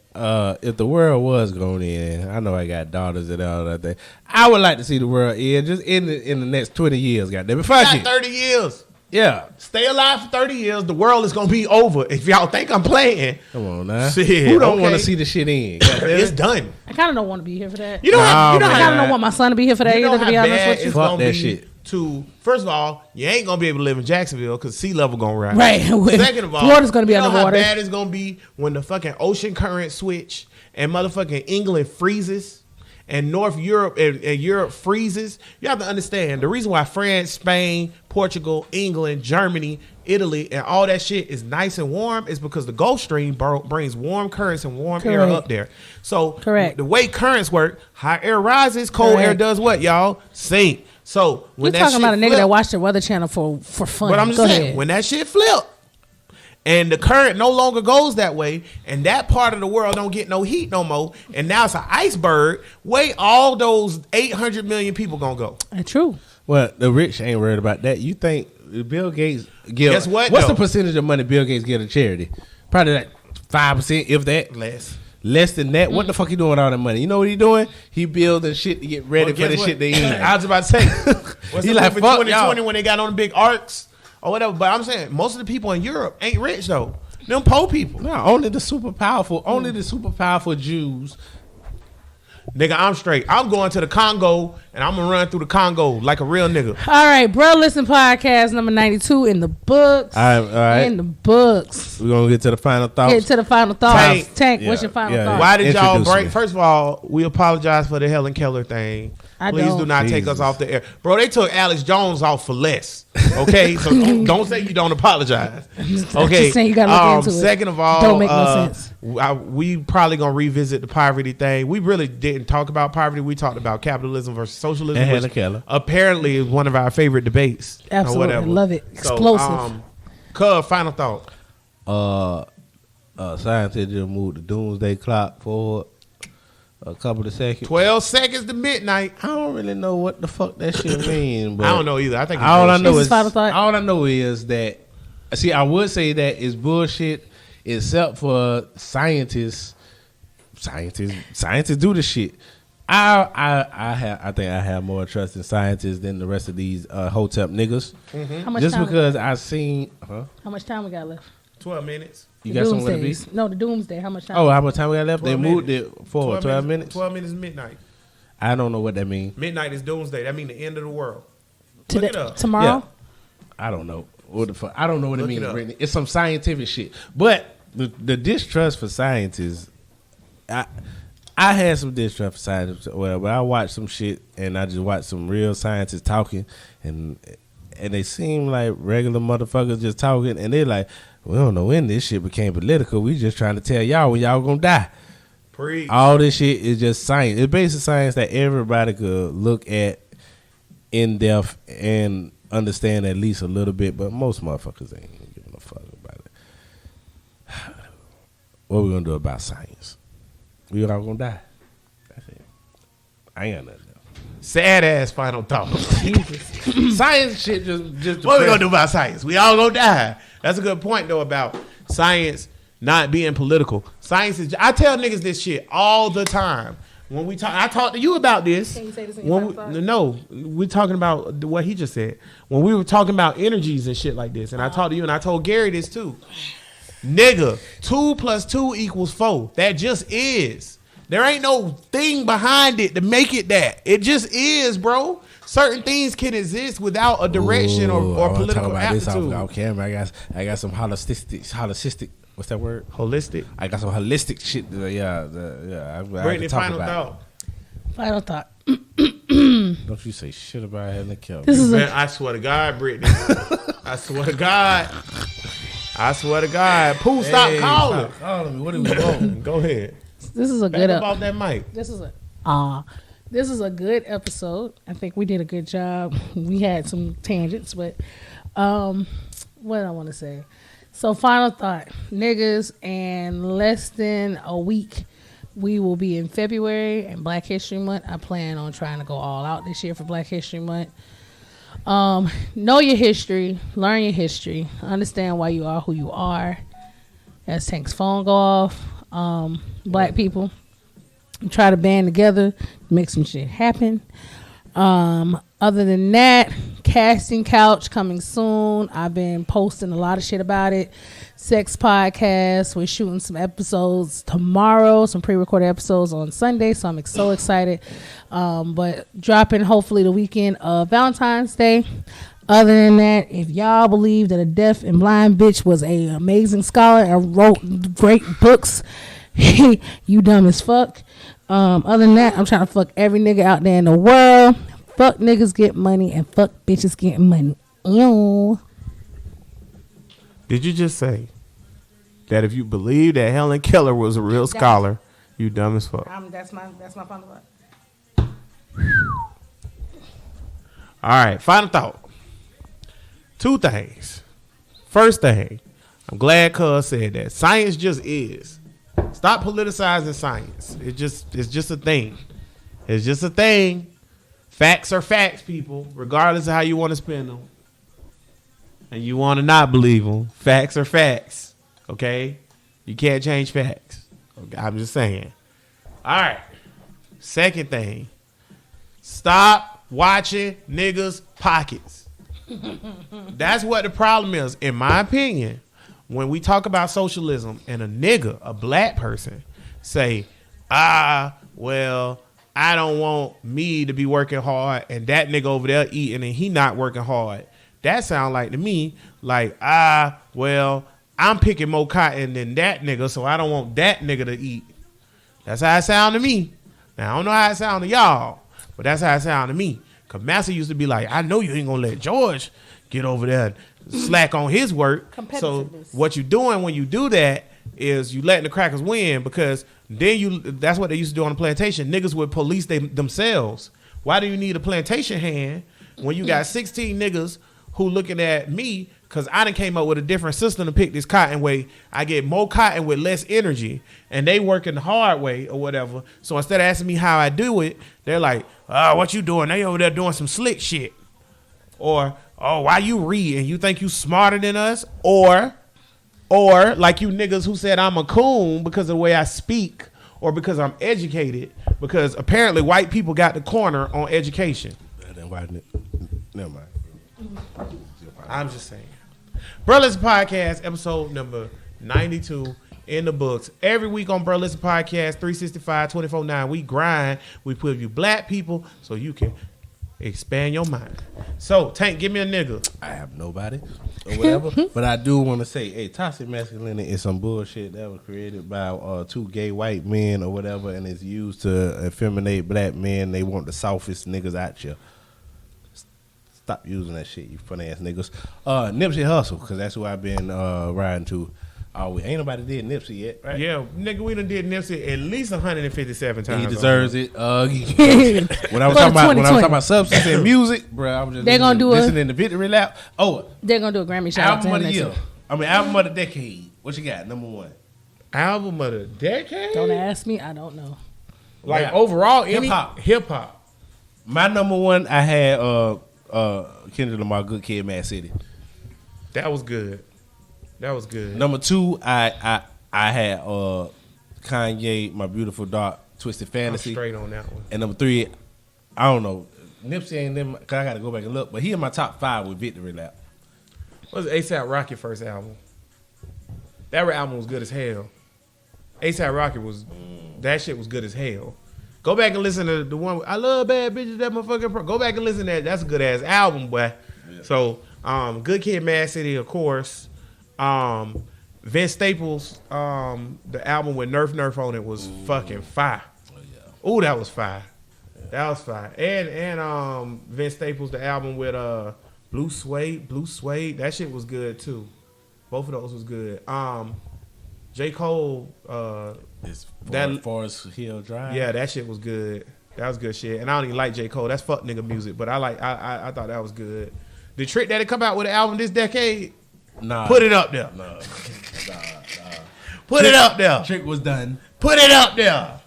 if the world was going in, I know I got daughters and all that thing. I would like to see the world end just in the next 20 years. Goddamn it, fuck Got it. 30 years. Yeah, Stay alive for 30 years. The world is gonna be over. If y'all think I'm playing, come on now. Shit, Who don't okay. want to see the shit in? Goddamn it. it's done. I kind of don't want to be here for that. You know how Nah, you know man. I how kind of don't want my son to be here for that you know either, to how be honest bad with you. it's Fuck gonna that be shit. to first of all, you ain't gonna be able to live in Jacksonville because sea level gonna rise. Right. Second of all, Florida's gonna be you know underwater. how bad it's gonna be when the fucking ocean current switch and motherfucking England freezes and North Europe and Europe freezes. You have to understand the reason why France, Spain, Portugal, England, Germany, Italy, and all that shit is nice and warm is because the Gulf Stream brings warm currents and warm air Correct. up there. So Correct. the way currents work, hot air rises, cold air Correct. does what, y'all? Sink. So when You're that talking shit about a nigga flip, that watched the Weather Channel for fun. but I'm just Go saying, ahead. when that shit flip, And the current no longer goes that way, and that part of the world don't get no heat no more. And now it's an iceberg. Where all those 800 million people gonna go? True. Well, the rich ain't worried about that. You think Bill Gates give? Guess what, What's though? the percentage of money Bill Gates give to charity? Probably like 5%, if that. Less than that. What the fuck he doing with all that money? You know what he doing? He building shit to get ready for the shit they eat. I was about to say. What's He the like, movie fuck 2020 y'all. when they got on the big arcs or whatever? But I'm saying most of the people in Europe ain't rich though. Them poor people. No, only the super powerful. Only the super powerful Jews. Nigga, I'm straight. I'm going to the Congo and I'm gonna run through the Congo like a real nigga. All right, Bro Listen podcast number 92 in the books. All right. In the books. We're gonna get to the final thoughts. Get to the final thoughts. Tank, Yeah, what's your final yeah, thought? Why did y'all Introduce break? me. First of all, we apologize for the Helen Keller thing. Please do not take us Jesus. off the air. Bro, they took Alex Jones off for less. Okay? So don't say you don't apologize. Okay. Just saying you gotta look into it. Second of all, Don't make no sense. We probably going to revisit the poverty thing. We really didn't talk about poverty. We talked about capitalism versus socialism. And which Helen Keller. apparently is one of our favorite debates. Absolutely. Or whatever. Love it. Explosive. Cub, final thought. Scientists just moved the doomsday clock forward a couple of seconds. 12 seconds to midnight. I don't really know what the fuck that shit mean, but I don't know either. I think it's all I bullshit. know This is is final thought? all I know is that. See, I would say that is bullshit, except for scientists. Scientists do the shit. I think I have more trust in scientists than the rest of these hotep niggas. How much Just time? because I seen, How much time we got left? 12 minutes. you The got somewhere to be. Doomsdays. No, the Doomsday. How much time? Oh, how much time we got left? They 12 moved minutes. it forward 12 minutes. 12 minutes is midnight. I don't know what that means. Midnight is doomsday. That means the end of the world. Look it up. Tomorrow. Yeah. I don't know. What the fuck? I don't know what it Look means, it up. Brittany. It's some scientific shit. But the distrust for scientists, I had some distrust for scientists. Well, but I watched some shit and I just watched some real scientists talking, and they seem like regular motherfuckers just talking, and they like, we don't know when this shit became political. We just trying to tell y'all when y'all gonna die. Preach. All this shit is just science. It's basic science that everybody could look at in depth and understand at least a little bit, but most motherfuckers ain't giving a fuck about it. What we gonna do about science? We all gonna die. That's it. I ain't got nothing else. Sad ass final thought. Science shit just What we gonna do about science? We all gonna die. That's a good point though about science not being political. Science is. I tell niggas this shit all the time. When we talk, I talked to you about this. Can you say this in your When final we, no, we're talking about what he just said. When we were talking about energies and shit like this, and I talked to you, and I told Gary this too. Nigga, 2 + 2 = 4. That just is. There ain't no thing behind it to make it that. It just is, bro. Certain things can exist without a direction or political aptitude. Off camera. I got some holistic. What's that word? Holistic. I got some holistic shit. I Brittany, can talk final about. thought. Final thought. Don't you say shit about Helen Keller. This is Man, I swear to God, Brittany. I swear to God. I swear to God. Pooh, stop calling. Stop calling me. What do we want? Go ahead. this is a Back good up off that mic. This is a good episode. I think we did a good job. We had some tangents, but what did I want to say? So final thought, niggas, and less than a week, we will be in February and Black History Month. I plan on trying to go all out this year for Black History Month. Know your history, learn your history, understand why you are who you are. As Tank's phone go off, black people, try to band together, make some shit happen. Other than that, casting couch coming soon. I've been posting a lot of shit about it. Sex podcast. We're shooting some episodes tomorrow, some pre-recorded episodes on Sunday, so I'm so excited. But dropping hopefully the weekend of Valentine's Day. Other than that, if y'all believe that a deaf and blind bitch was a amazing scholar and wrote great books, you dumb as fuck. Other than that, I'm trying to fuck every nigga out there in the world. Fuck niggas get money and fuck bitches get money. Ew. Did you just say that if you believe that Helen Keller was a real scholar, you dumb as fuck? That's my final thought. All right, final thought. 2 things. First thing, I'm glad Cuz said that. Science just is. Stop politicizing science. It's just a thing. It's just a thing. Facts are facts, people, regardless of how you want to spin them. And you want to not believe them. Facts are facts. Okay? You can't change facts. Okay, I'm just saying. All right. Second thing. Stop watching niggas' pockets. That's what the problem is, in my opinion. When we talk about socialism and a nigga, a black person, say, well, I don't want me to be working hard and that nigga over there eating and he not working hard. That sound like to me like, well, I'm picking more cotton than that nigga, so I don't want that nigga to eat. That's how it sound to me. Now, I don't know how it sound to y'all, but that's how it sound to me. Because Master used to be like, I know you ain't going to let George get over there and slack on his work. So what you doing when you do that is you letting the crackers win, because then that's what they used to do on the plantation. Niggas would police themselves. Why do you need a plantation hand when you got 16 niggas who looking at me because I done came up with a different system to pick this cotton way. I get more cotton with less energy, and they working the hard way or whatever. So instead of asking me how I do it, they're like, what you doing? They over there doing some slick shit. Or, why you read and you think you smarter than us? Or like you niggas who said I'm a coon because of the way I speak, or because I'm educated, because apparently white people got the corner on education. Never mind. I'm just saying. Burlesque Podcast, episode number 92 in the books. Every week on Burlesque Podcast, 365, 24/9, we grind. We put you black people so you can expand your mind. So, Tank, give me a nigga. I have nobody or whatever, but I do want to say, hey, toxic masculinity is some bullshit that was created by two gay white men or whatever, and it's used to effeminate black men. They want the softest niggas out you. Stop using that shit, you funny ass niggas. Nipsey Hussle, because that's who I've been riding to. Ain't nobody did Nipsey yet, right? Yeah, nigga, we done did Nipsey at least 157 times. He deserves it. When I was talking about substance and music, bro, I was just listening to Victory Lap. They're gonna do a Grammy shout out to him album of the year. Album of the decade. What you got? Number one. Album of the decade? Don't ask me. I don't know. Like overall, hip hop. Hip hop. My number one, I had Kendrick Lamar, Good Kid, Mad City. That was good. Number two, I had Kanye, My Beautiful Dark Twisted Fantasy. I'm straight on that one. And number three, I don't know, Nipsey ain't them, cause I got to go back and look, but he in my top 5 with Victory Lap. What was A$AP Rocky first album? That album was good as hell. A$AP Rocky that shit was good as hell. Go back and listen to the one, I love bad bitches, that motherfucking go back and listen to that. That's a good ass album, boy. Yeah. So, Good Kid, Mad City, of course. Vince Staples, the album with Nerf on it was fucking fire. Oh, yeah. Ooh, that was fire. Yeah. That was fire. And Vince Staples, the album with Blue Suede, that shit was good too. Both of those was good. J. Cole, Forest Hill Drive. Yeah, that shit was good. That was good shit. And I don't even like J. Cole. That's fuck nigga music, but I thought that was good. The Trick that it come out with an album this decade. Nah. Put it up there. Nah. Put it up there. Trick was done. Put it up there.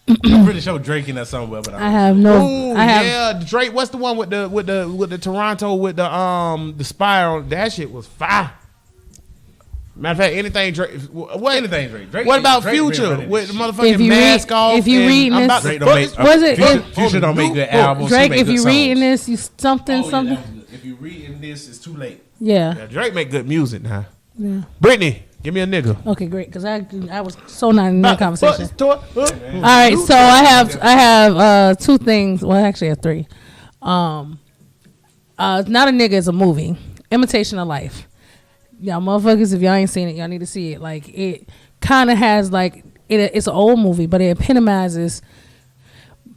I'm pretty sure Drake in that somewhere, but I have no. Ooh, yeah, Drake. What's the one with the Toronto with the spire on? That shit was fire. Matter of fact, anything Drake. Anything Drake. What about Drake Future with the motherfucking mask off? If you reading this, Drake don't make. Future don't make good albums. Drake, if you reading this, you something. If you reading this, it's too late. Yeah, Drake make good music now. Yeah. Brittany, give me a nigga. Okay, great, because I was so not in that conversation. All right, so I have 2 things. Well, actually, I have 3. Not a Nigga is a movie, Imitation of Life. Y'all motherfuckers, if y'all ain't seen it, y'all need to see it. Like, it kind of has like it's an old movie, but it epitomizes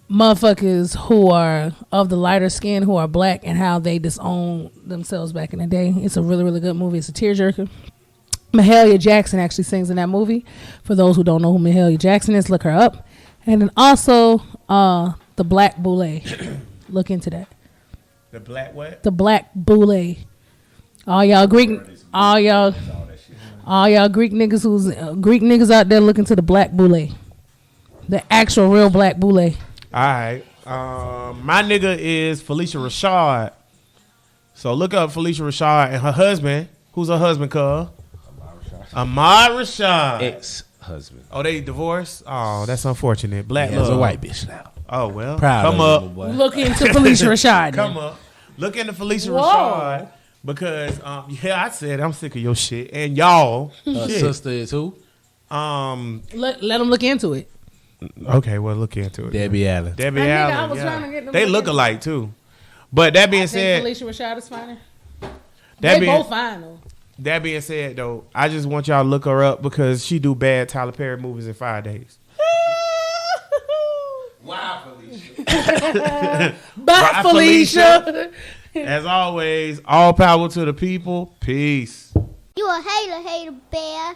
motherfuckers who are of the lighter skin, who are black, and how they disown themselves back in the day. It's a really, really good movie. It's a tearjerker. Mahalia Jackson actually sings in that movie. For those who don't know who Mahalia Jackson is, look her up. And then also the Black Boule. Look into that. The Black what? The Black Boule. All y'all Greek All y'all Greek niggas out there looking to the black boule. The actual real black boule. All right. My nigga is Felicia Rashad. So look up Felicia Rashad and her husband. Who's her husband, cuz? Ahmad Rashad. Ex-husband. Oh, they divorced? Oh, that's unfortunate. Black He's love. a white bitch now. Oh, well. Proud Come of up. him, boy. Look into Felicia Rashad. Come up. Look into Felicia Whoa. Rashad. Because, I said I'm sick of your shit. And y'all. Her shit. sister is who? Let them look into it. Okay, well, look into it. Debbie Allen. Debbie I think Allen. I was yeah. trying to get them They to look look alike, too. But that being I said. think Felicia Rashad is finer. That They being, both fine though. That being said, though, I just want y'all to look her up because she do bad Tyler Perry movies in 5 days. Wow, Felicia. Bye, Felicia. As always, all power to the people. Peace. You a hater, bear.